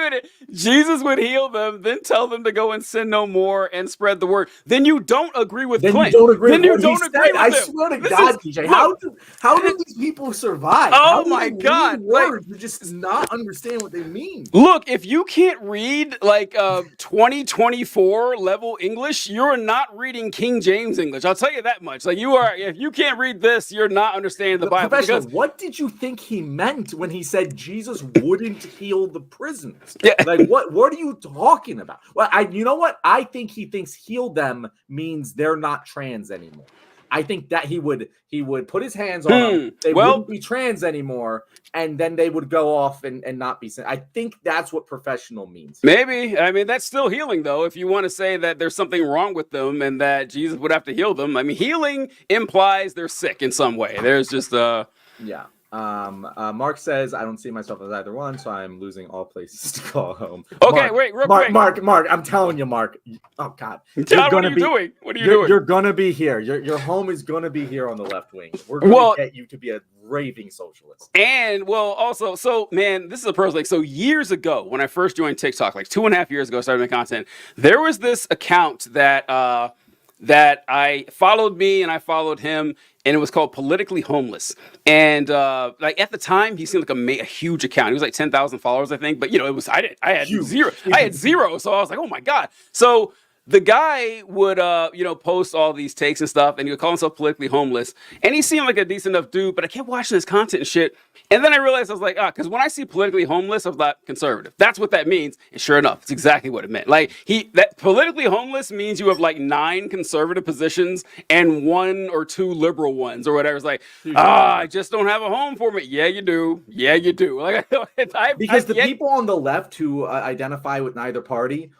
minute. Jesus would heal them, then tell them to go and sin no more and spread the word. Then you don't agree with Clint. You don't agree then with you don't agree with I swear to God, DJ, how do these people survive? Oh my God. Words, you just not understand what they mean. Look, if you can't read like 2024 level English, you're not reading King James English. I'll tell you that much. Like, if you can't read this, you're not understanding the Bible. What did you think he meant when he he said Jesus wouldn't heal the prisoners. Yeah. Like, what are you talking about? Well, you know what? I think he thinks heal them means they're not trans anymore. I think that he would put his hands on them. They wouldn't be trans anymore, and then they would go off and not be sent. I think that's what professional means. Maybe. I mean, that's still healing, though. If you want to say that there's something wrong with them and that Jesus would have to heal them, I mean, healing implies they're sick in some way. There's just Yeah. Mark says, I don't see myself as either one, so I'm losing all places to call home. Okay, Mark, wait, real quick. Mark, I'm telling you, Mark. Oh, God. John, what are you doing? What are you doing? You're going to be here. Your home is going to be here on the left wing. We're going to get you to be a raving socialist. And, well, also, so, man, this is a person, like, so years ago, when I first joined TikTok, like 2.5 years ago, I started making content, there was this account that I followed me and I followed him, and it was called Politically Homeless. And like at the time, he seemed like a huge account. He was like 10,000 followers, I think. But you know, I had zero. I had zero. So I was like, oh my God. So the guy would, post all these takes and stuff, and he would call himself Politically Homeless. And he seemed like a decent enough dude, but I kept watching his content and shit. And then I realized, I was like, because when I see politically homeless, I was like, conservative. That's what that means. And sure enough, it's exactly what it meant. Like, that politically homeless means you have like 9 conservative positions and 1 or 2 liberal ones or whatever. It's like, I just don't have a home for me. Yeah, you do. Yeah, you do. Like, because the people on the left who identify with neither party,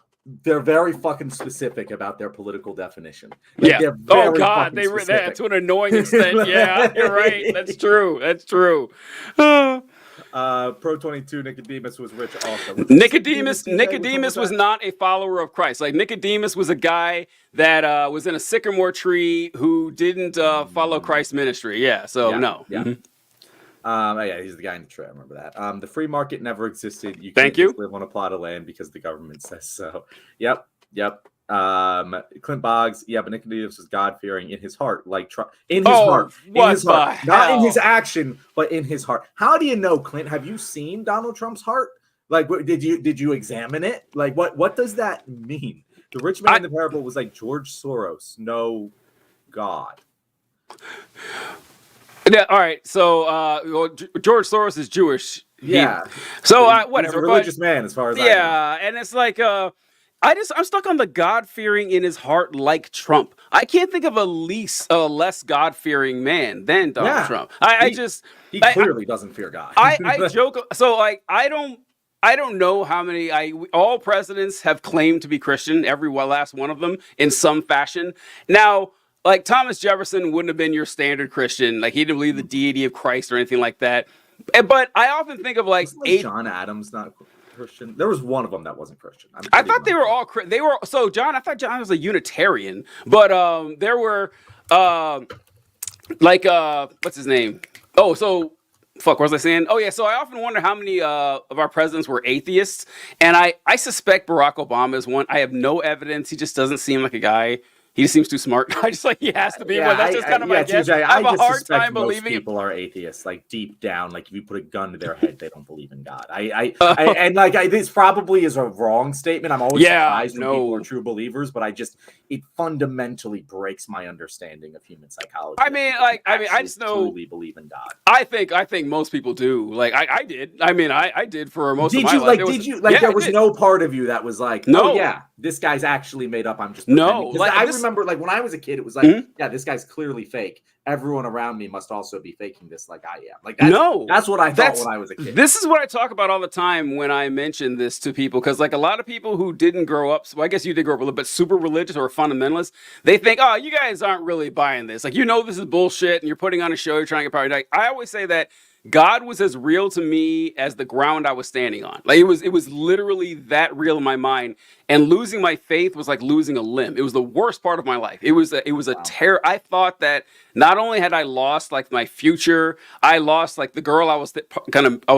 they're very fucking specific about their political definition. Like, yeah. Oh God, they were that to an annoying extent. Yeah, you're right. That's true. That's true. Pro 22 Nicodemus was rich also. Nicodemus was not a follower of Christ. Like Nicodemus was a guy that was in a sycamore tree who didn't follow Christ's ministry. Yeah. So no. Yeah. Mm-hmm. Yeah, he's the guy in the tree. I remember that. The free market never existed. You can't just live on a plot of land because the government says so. Yep. Clint Boggs. Yeah, but Nicodemus was God-fearing in his heart, like in his heart, not in his action, but in his heart. How do you know, Clint? Have you seen Donald Trump's heart? Like, did you examine it? Like, what does that mean? The rich man in the parable was like George Soros, no God. Yeah, all right. So George Soros is Jewish. Yeah. Whatever. He's a religious man, as far as I know. Yeah, and it's like I'm stuck on the God-fearing in his heart like Trump. I can't think of a less God-feering man than Donald Trump. He clearly doesn't fear God. I joke. So like I don't know how many all presidents have claimed to be Christian. Every last one of them in some fashion. Now, like Thomas Jefferson wouldn't have been your standard Christian. Like he didn't believe the deity of Christ or anything like that. But I often think of like John Adams not Christian. There was one of them that wasn't Christian. I thought they were all so John. I thought John was a Unitarian, but there were what's his name? Oh, so. Fuck, what was I saying? Oh, yeah, so I often wonder how many of our presidents were atheists, and I suspect Barack Obama is one. I have no evidence. He just doesn't seem like a guy. He just seems too smart. I just like he has to be one. That's just kind of my guess. TJ, I have a hard time believing most people are atheists. Like deep down, like if you put a gun to their head, they don't believe in God. This probably is a wrong statement. I'm always surprised when people are true believers, but it fundamentally breaks my understanding of human psychology. I just know truly believe in God. I think most people do. Like I did. I mean, I did for most of my life. There was no part of you that was like, no, oh yeah, this guy's actually made up. I'm just no. Like I remember, like when I was a kid, it was like, yeah, this guy's clearly fake. Everyone around me must also be faking this, like I am. Like that's what I thought when I was a kid. This is what I talk about all the time when I mention this to people, because like a lot of people who didn't grow up, so I guess you did grow up a little bit super religious or fundamentalist, they think, oh, you guys aren't really buying this. Like this is bullshit, and you're putting on a show, you're trying to get power. Like I always say that God was as real to me as the ground I was standing on. Like it was literally that real in my mind. And losing my faith was like losing a limb. It was the worst part of my life. It was a terror. I thought that not only had I lost like my future, I lost like the girl I was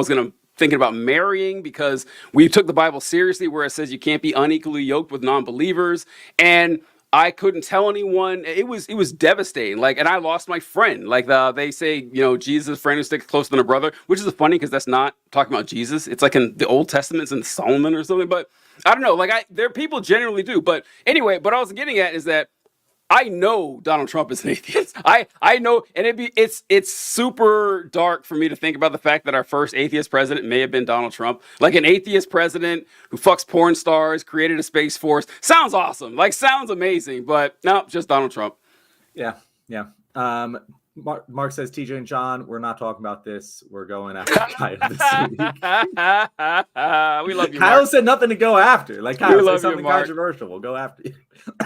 gonna thinking about marrying, because we took the Bible seriously, where it says you can't be unequally yoked with non-believers, and I couldn't tell anyone. It was devastating. Like, and I lost my friend. Like they say, Jesus' friend who sticks closer than a brother, which is funny because that's not talking about Jesus. It's like in the Old Testament, it's in Solomon or something. But I don't know. Like there people generally do. But anyway, what I was getting at is that I know Donald Trump is an atheist. I know, and it's super dark for me to think about the fact that our first atheist president may have been Donald Trump. Like an atheist president who fucks porn stars, created a space force. Sounds awesome. Like sounds amazing, but no, just Donald Trump. Yeah. Mark says, TJ and John, we're not talking about this. We're going after Kyle this week. We love you, Kyle Mark. said nothing to go after. Like, Kyle, say something Mark. controversial. We'll go after you.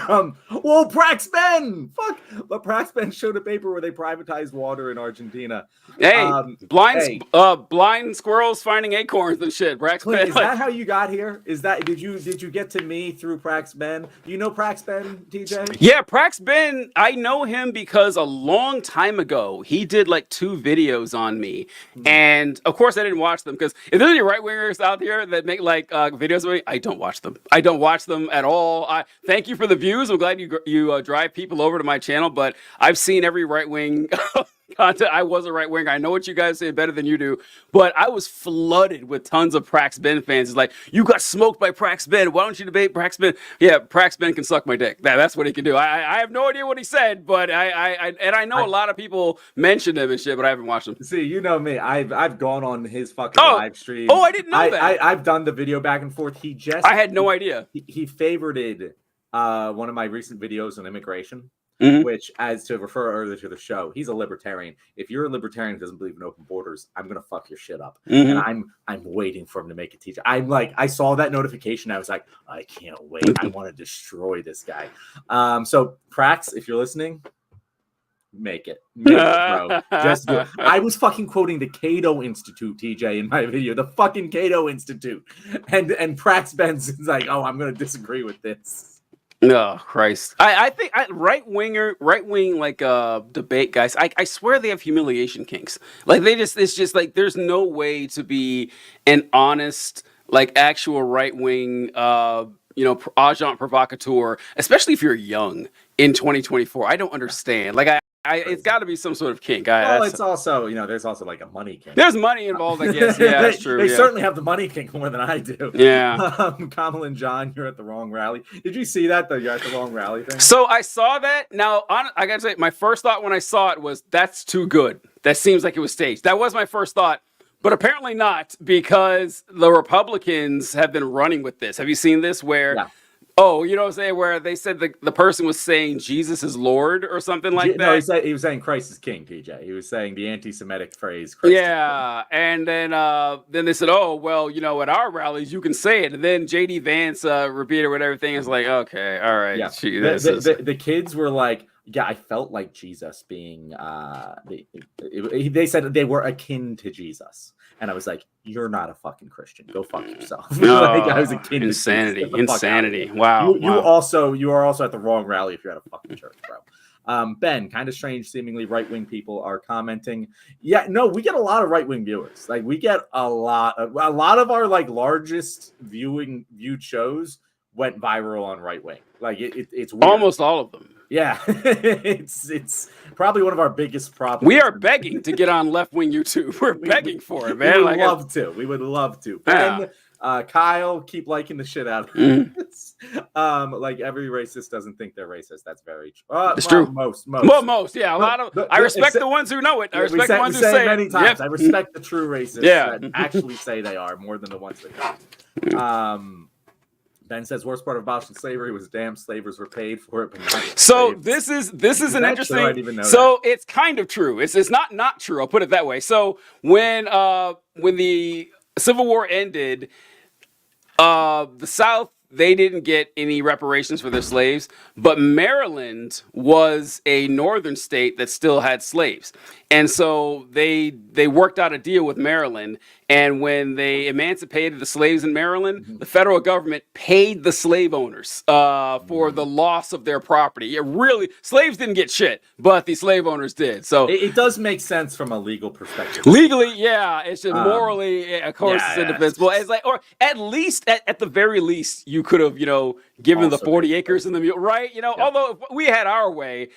Whoa, Prax Ben! Fuck! But Prax Ben showed a paper where they privatized water in Argentina. Hey, blind squirrels finding acorns and shit. Prax Ben. Is that how you got here? Did you get to me through Prax Ben? Do you know Prax Ben, TJ? Yeah, Prax Ben, I know him because a long time ago he did like 2 videos on me, and of course I didn't watch them because if there's any right wingers out there that make like videos of me, I don't watch them. I don't watch them at all. I thank you for the views. I'm glad you drive people over to my channel, but I've seen every right wing content. I was a right winger. I know what you guys say better than you do, but I was flooded with tons of Prax Ben fans. It's like, you got smoked by Prax Ben. Why don't you debate Prax Ben? Yeah, Prax Ben can suck my dick. That's what he can do. I have no idea what he said, but I know a lot of people mentioned him and shit, but I haven't watched him. See, you know me. I've gone on his fucking live stream. Oh, I didn't know that. I've done the video back and forth. I had no idea. He favorited one of my recent videos on immigration. Mm-hmm. Which, as to refer earlier to the show, he's a libertarian. If you're a libertarian who doesn't believe in open borders, I'm gonna fuck your shit up. Mm-hmm. And I'm waiting for him to make a teacher. I'm like, I saw that notification. I was like, I can't wait. I want to destroy this guy. So Prax, if you're listening, make it, bro. Just do it. I was fucking quoting the Cato Institute, TJ, in my video, the fucking Cato Institute, and Prax Ben's is like, oh, I'm gonna disagree with this. Oh Christ! I think right wing like debate guys. I swear they have humiliation kinks. Like it's just like there's no way to be an honest like actual right wing agent provocateur, especially if you're young in 2024. I don't understand. Like it's got to be some sort of kink. It's also, there's also like a money kink. There's money involved, I guess. Yeah, that's true. They certainly have the money kink more than I do. Yeah. Kamal and John, you're at the wrong rally. Did you see that, though? You're at the wrong rally thing? So I saw that. Now, I got to say, my first thought when I saw it was, that's too good. That seems like it was staged. That was my first thought. But apparently not, because the Republicans have been running with this. Have you seen this where... Yeah. Oh, you know what I'm saying? Where they said the person was saying Jesus is Lord or something like that. No, he was saying Christ is King, TJ. He was saying the anti-Semitic phrase. Christ yeah, and then they said, oh, well, at our rallies you can say it. And then J.D. Vance repeated what everything is like. Okay, all right. Yeah. The kids were like, yeah, I felt like Jesus being. They said they were akin to Jesus. And I was like, you're not a fucking Christian. Go fuck yourself. Like, I was a kid. Insanity. Wow. You are also at the wrong rally if you're at a fucking church, bro. Ben, kind of strange, seemingly right-wing people are commenting. Yeah, no, we get a lot of right-wing viewers. Like we get a lot of our like largest viewed shows went viral on right-wing. Like it's weird. Almost all of them. Yeah, it's probably one of our biggest problems. We are begging to get on left-wing YouTube. We're begging for it, man. We would love to. Ben, Kyle, keep liking the shit out of this. Like every racist doesn't think they're racist. That's very true. It's true. Most. Yeah, a lot of. I respect the ones who know it. I respect the ones who say it many times. Yep. I respect the true racists that actually say they are more than the ones that don't. Ben says worst part of abolishing slavery was damn slavers were paid for it. But not so this is an interesting. So it's kind of true. It's not true. I'll put it that way. So when the Civil War ended, the South, they didn't get any reparations for their slaves, but Maryland was a northern state that still had slaves. And so they worked out a deal with Maryland. And when they emancipated the slaves in Maryland, the federal government paid the slave owners for the loss of their property. Slaves didn't get shit, but the slave owners did. So it does make sense from a legal perspective. Legally, yeah. It's just morally, of course, it's indefensible. It's like, or at least, at the very least, you could have, given also the 40 acres in the mule, right? Although if we had our way,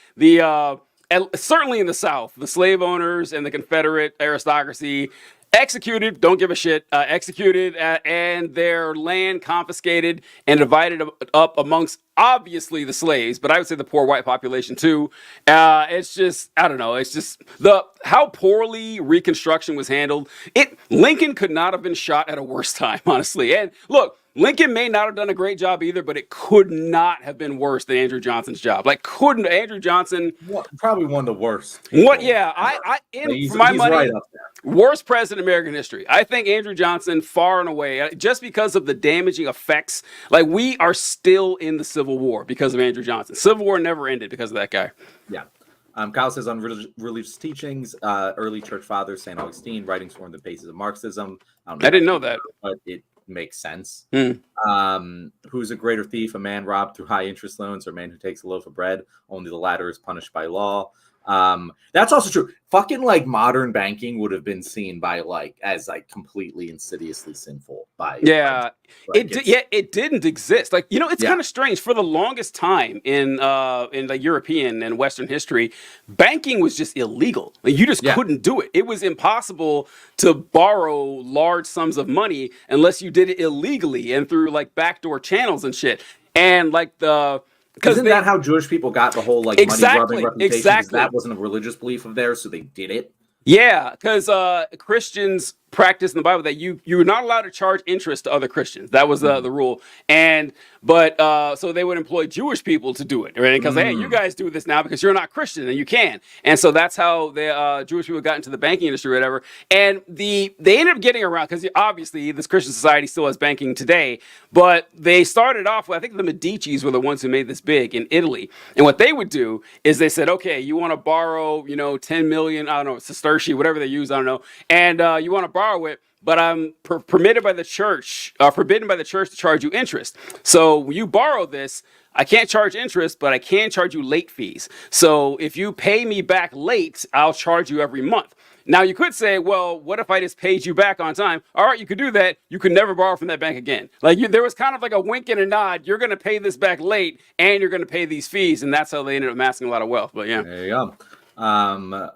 certainly in the South, the slave owners and the Confederate aristocracy, Executed, don't give a shit. Executed, and their land confiscated and divided up amongst obviously the slaves, but I would say the poor white population too. It's just, I don't know. It's just how poorly Reconstruction was handled. Lincoln could not have been shot at a worse time, honestly. And look, Lincoln may not have done a great job either, but it could not have been worse than Andrew Johnson's job. Like, couldn't Andrew Johnson? Probably one of the worst. What? Yeah, for my money, right up there. Worst president in American history. I think Andrew Johnson, far and away, just because of the damaging effects. Like, we are still in the Civil War because of Andrew Johnson. Civil War never ended because of that guy. Yeah. Kyle says on religious teachings, early church fathers, St. Augustine, writings formed the basis of Marxism. I didn't know that. But it makes sense. Who's a greater thief, a man robbed through high interest loans or a man who takes a loaf of bread? Only the latter is punished by law. That's also true. Fucking like modern banking would have been seen by as completely insidiously sinful by it didn't exist. Like, it's kind of strange. For the longest time in like European and Western history, banking was just illegal. Like, you just couldn't do it. It was impossible to borrow large sums of money unless you did it illegally and through like backdoor channels and shit. And like isn't that how Jewish people got the whole money grubbing reputation? Exactly. That wasn't a religious belief of theirs, so they did it. Yeah, because Christians practice in the Bible that you're not allowed to charge interest to other Christians. That was the rule. But so they would employ Jewish people to do it, right? Because hey, you guys do this now because you're not Christian and you can. And so that's how the Jewish people got into the banking industry or whatever. And they ended up getting around because obviously this Christian society still has banking today. But they started off with, I think the Medicis were the ones who made this big in Italy. And what they would do is they said, okay, you want to borrow, 10 million, I don't know, sesterci, whatever they use, I don't know. And you want to borrow it, but I'm forbidden by the church to charge you interest. So when you borrow this, I can't charge interest, but I can charge you late fees. So if you pay me back late, I'll charge you every month. Now you could say, well, what if I just paid you back on time? All right, you could do that. You could never borrow from that bank again. There was kind of like a wink and a nod. You're going to pay this back late, and you're going to pay these fees, and that's how they ended up amassing a lot of wealth. But yeah, there you go.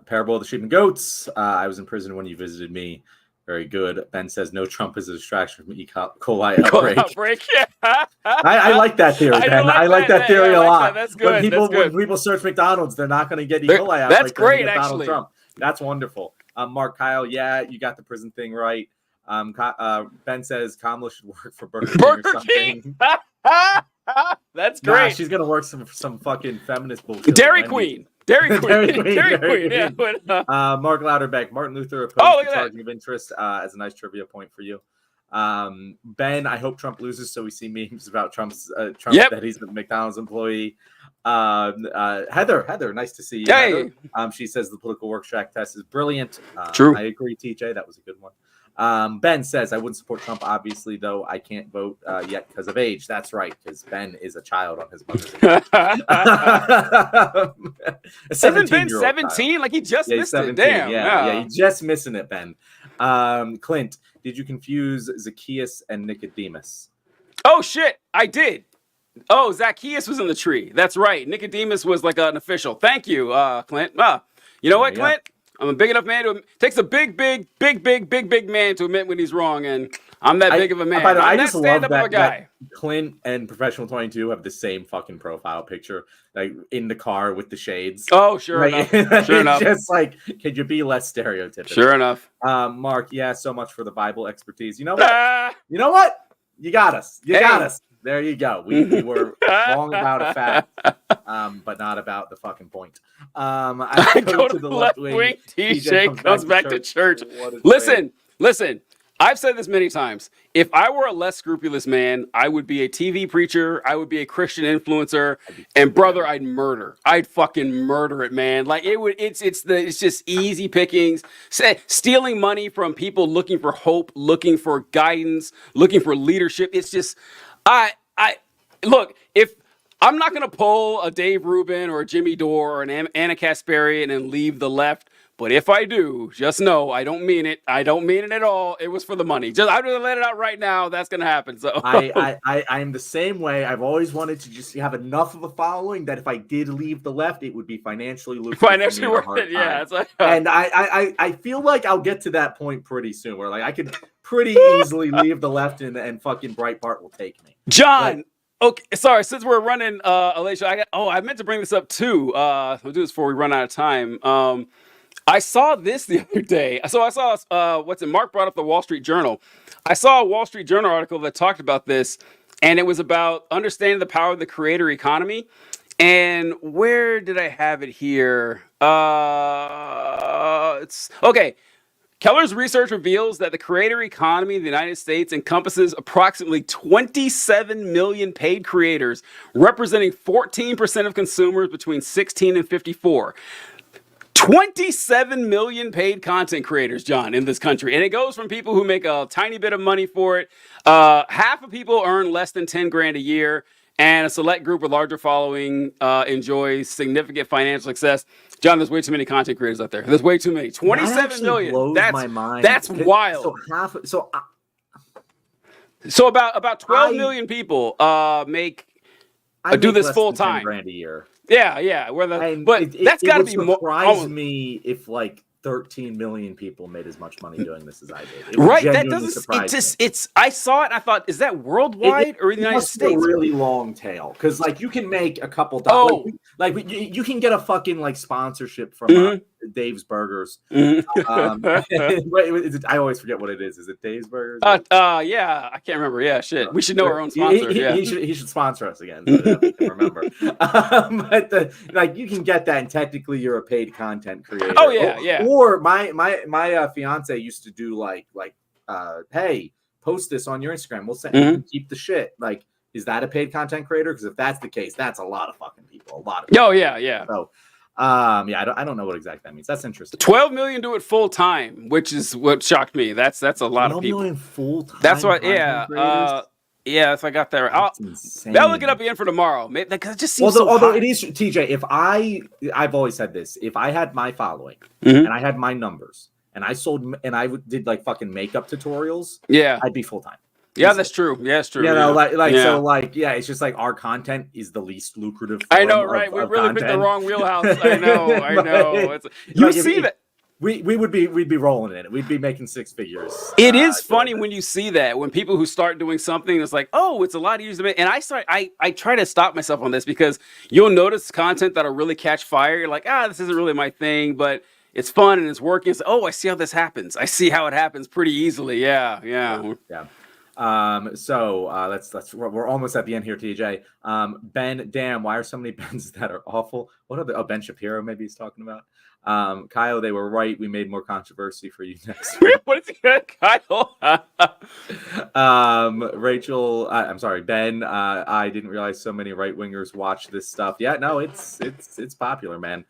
Parable of the sheep and goats. I was in prison when you visited me. Very good. Ben says no, Trump is a distraction from Ecoli outbreak. Yeah. I like that theory, Ben. I like that theory a lot. That's good. When people search McDonald's, they're not going to get Ecoli outbreak. That's great, actually. Trump. That's wonderful. Mark Kyle, you got the prison thing right. Ben says Kamala should work for Burger King. That's great. Nah, she's gonna work some fucking feminist bullshit. Dairy Queen. Yeah. Mark Louderbeck, Martin Luther opposed the charging of interest as a nice trivia point for you. Ben, I hope Trump loses so we see memes about Trump that he's a McDonald's employee. Heather, nice to see you. Hey. She says the political work track test is brilliant. True. I agree, TJ. That was a good one. Ben says, I wouldn't support Trump, obviously, though I can't vote yet because of age. That's right, because Ben is a child on his mother's age. Hasn't Ben 17? Like, he just missed 17, it. Damn. Yeah, he's just missing it, Ben. Clint, did you confuse Zacchaeus and Nicodemus? Oh, shit, I did. Oh, Zacchaeus was in the tree. That's right. Nicodemus was like an official. Thank you, Clint. You know what, Clint? I'm a big enough man to takes a big man to admit when he's wrong, and I'm that big of a man. I just love that Clint and Professional 22 have the same fucking profile picture, like in the car with the shades. Oh, sure enough. Sure enough. Just like, could you be less stereotypical? Sure enough. Mark, so much for the Bible expertise. You know what? You got us. Got us. There you go. We were wrong about a fact, but not about the fucking point. I go to the left wing. TJ comes back to church. Listen. I've said this many times. If I were a less scrupulous man, I would be a TV preacher. I would be a Christian influencer, and brother, I'd murder. I'd fucking murder it, man. Like it's just easy pickings. Stealing money from people looking for hope, looking for guidance, looking for leadership. It's just. Look, if I'm not going to pull a Dave Rubin or a Jimmy Dore or an Anna Kasparian and leave the left, but if I do, just know I don't mean it. I don't mean it at all. It was for the money. Just I'm gonna let it out right now. That's gonna happen. So I'm the same way. I've always wanted to just have enough of a following that if I did leave the left, it would be financially lucrative. financially worth it. Yeah, it's like, and I feel like I'll get to that point pretty soon, where like I could pretty easily leave the left and fucking Breitbart will take me. John. Like, okay, sorry. Since we're running, Alicia, I meant to bring this up too. We'll do this before we run out of time. I saw this the other day. So I saw Mark brought up the Wall Street Journal. I saw a Wall Street Journal article that talked about this, and it was about understanding the power of the creator economy. And where did I have it here? It's okay. Keller's research reveals that the creator economy in the United States encompasses approximately 27 million paid creators, representing 14% of consumers between 16 and 54. 27 million paid content creators, John, in this country. And it goes from people who make a tiny bit of money for it. Half of people earn less than 10 grand a year. And a select group with larger following enjoys significant financial success. John, there's way too many content creators out there. There's way too many. 27 million. Blows my mind. That's wild. So about 12 million people do this full time. $10,000 a year. Yeah. That's got to be more. Surprise me if like 13 million people made as much money doing this as I did. Right? That doesn't. I saw it. And I thought, is that worldwide or in the United States? It's a really long tail because like you can make a couple dollars. Oh. Like you can get a fucking like sponsorship from Dave's Burgers. I always forget what it is. Is it Dave's Burgers? Yeah, I can't remember. Yeah, shit. We should know our own sponsor. He should sponsor us again so that we can remember. But you can get that, and technically you're a paid content creator. Oh yeah. Or my fiance used to do like hey, post this on your Instagram. We'll send you keep the shit. Like, is that a paid content creator? Because if that's the case, that's a lot of fucking people. A lot of people. Oh yeah. So I don't know what exactly that means. That's interesting. 12 million do it full time, which is what shocked me. That's a lot of people. 12 million full time. That's what. Yeah. If I got that right, I'll look it up again for tomorrow. Because it just seems although it is TJ. If I've always said this. If I had my following and I had my numbers and I sold and I did like fucking makeup tutorials, I'd be full time. Yeah, that's true. Yeah, it's true. Yeah, it's just like our content is the least lucrative. I know, right? We really picked the wrong wheelhouse. I know. You see that. We'd be rolling in it. We'd be making six figures. It is funny when you see that, when people who start doing something, it's like, oh, it's a lot easier to make. And I try to stop myself on this because you'll notice content that'll really catch fire. You're like, this isn't really my thing, but it's fun and it's working. It's I see how this happens. I see how it happens pretty easily. Yeah. We're almost at the end here, TJ. Ben, damn, why are so many Bens that are awful? What are the Ben Shapiro maybe he's talking about? Kyle, they were right. We made more controversy for you next week. What is it, Kyle? Rachel, I'm sorry, Ben. I didn't realize so many right wingers watch this stuff. Yeah, no, it's popular, man.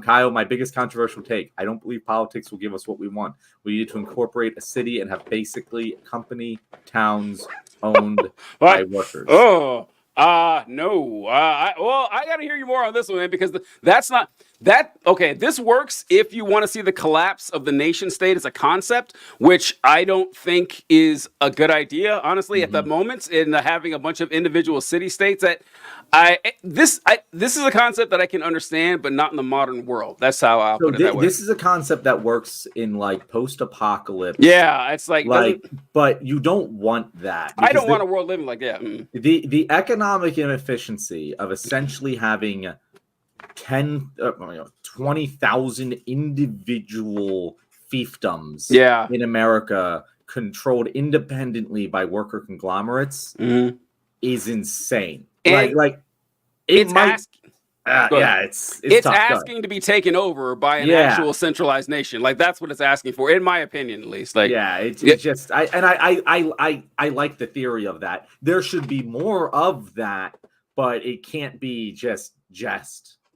Kyle, my biggest controversial take. I don't believe politics will give us what we want. We need to incorporate a city and have basically company towns owned by workers. No. I got to hear you more on this one, man, because that's not that. Okay, this works if you want to see the collapse of the nation state as a concept, which I don't think is a good idea, honestly, at the moment, in having a bunch of individual city states. This is a concept that I can understand, but not in the modern world. That's how I'll put it that way. This is a concept that works in like post-apocalypse. Yeah, it's like but you don't want that. I don't want a world living like that. The economic inefficiency of essentially having 20,000 individual fiefdoms in America controlled independently by worker conglomerates is insane. It's asking to be taken over by an actual centralized nation. Like that's what it's asking for, in my opinion, at least. Like, I like the theory of that. There should be more of that, but it can't be just.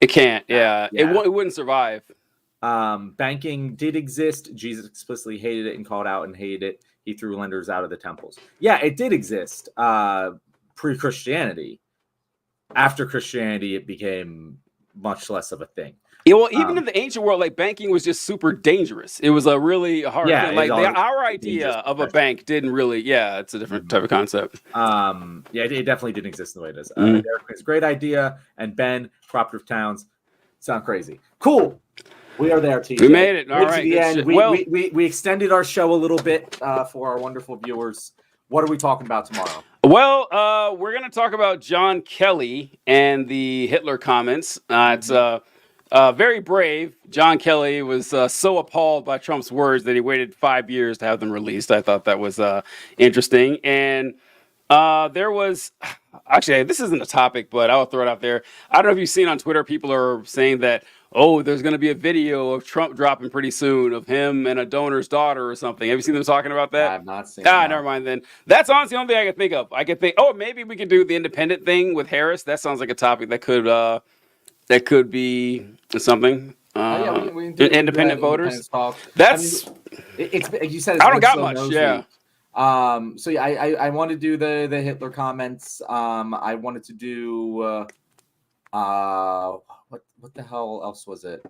It can't. It wouldn't survive. Banking did exist. Jesus explicitly hated it and called out and hated it. He threw lenders out of the temples. Yeah, it did exist pre-Christianity. After Christianity, it became much less of a thing. Yeah, well, even in the ancient world, like banking was just super dangerous. It was a really hard thing. Like our idea of a bank didn't really. Yeah, it's a different type of concept. Yeah, it definitely didn't exist in the way it is. Derek, it's a great idea, and Ben, Cooperative Towns, sound crazy. Cool. We are there, TJ. We made it. All right. To the end. We extended our show a little bit for our wonderful viewers. What are we talking about tomorrow? Well, we're going to talk about John Kelly and the Hitler comments. It's very brave. John Kelly was so appalled by Trump's words that he waited 5 years to have them released. I thought that was interesting. And there was actually, this isn't a topic, but I'll throw it out there. I don't know if you've seen on Twitter, people are saying that, oh, there's going to be a video of Trump dropping pretty soon of him and a donor's daughter or something. Have you seen them talking about that? I have not seen that. Never mind then. That's honestly the only thing I can think of. I could think, oh, maybe we could do the independent thing with Harris. That sounds like a topic that could be something. We can do independent voters. Talk. That's you said. I don't got much. Yeah. So yeah, I want to do the Hitler comments. I wanted to do what the hell else was it?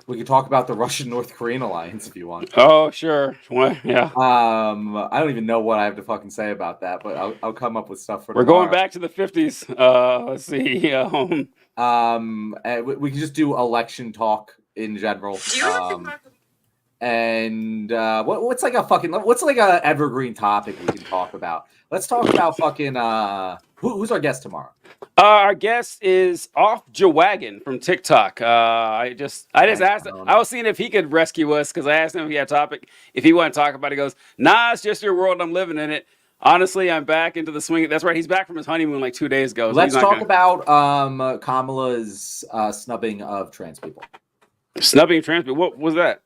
We could talk about the Russian-North Korean alliance if you want. Oh, sure. Well, yeah. I don't even know what I have to fucking say about that, but I'll come up with stuff for We're tomorrow. going back to the 50s. Let's see. We can just do election talk in general. And what's like a evergreen topic we can talk about? Let's talk about fucking who's our guest tomorrow? Our guest is Off Jawagon from TikTok. I just asked him. I was seeing if he could rescue us because I asked him if he had a topic. If he wanted to talk about it, he goes, "Nah, it's just your world. I'm living in it. Honestly, I'm back into the swing." That's right. He's back from his honeymoon like 2 days ago. So Let's talk about Kamala's snubbing of trans people. Snubbing trans people. What was that?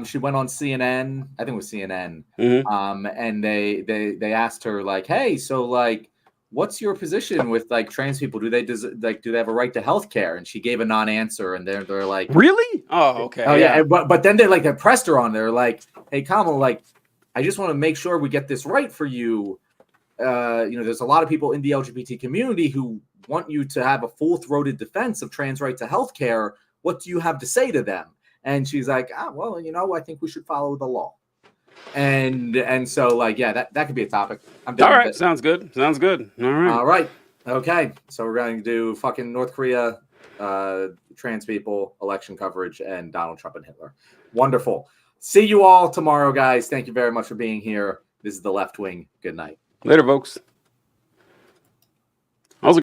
She went on CNN. I think it was CNN. Mm-hmm. And they asked her like, "Hey, so like, what's your position with like trans people? Do they have a right to health care?" And she gave a non-answer. And they're like, "Really? Oh, okay. Oh yeah." But then they pressed her on. They're like, "Hey, Kamala, like, I just want to make sure we get this right for you. There's a lot of people in the LGBT community who want you to have a full-throated defense of trans right to health care. What do you have to say to them?" And she's like, well, I think we should follow the law. And so, like, yeah, that could be a topic. I'm done. All right, sounds good. All right. All right. Okay. So we're going to do fucking North Korea, trans people, election coverage, and Donald Trump and Hitler. Wonderful. See you all tomorrow, guys. Thank you very much for being here. This is The Left Wing. Good night. Later, folks.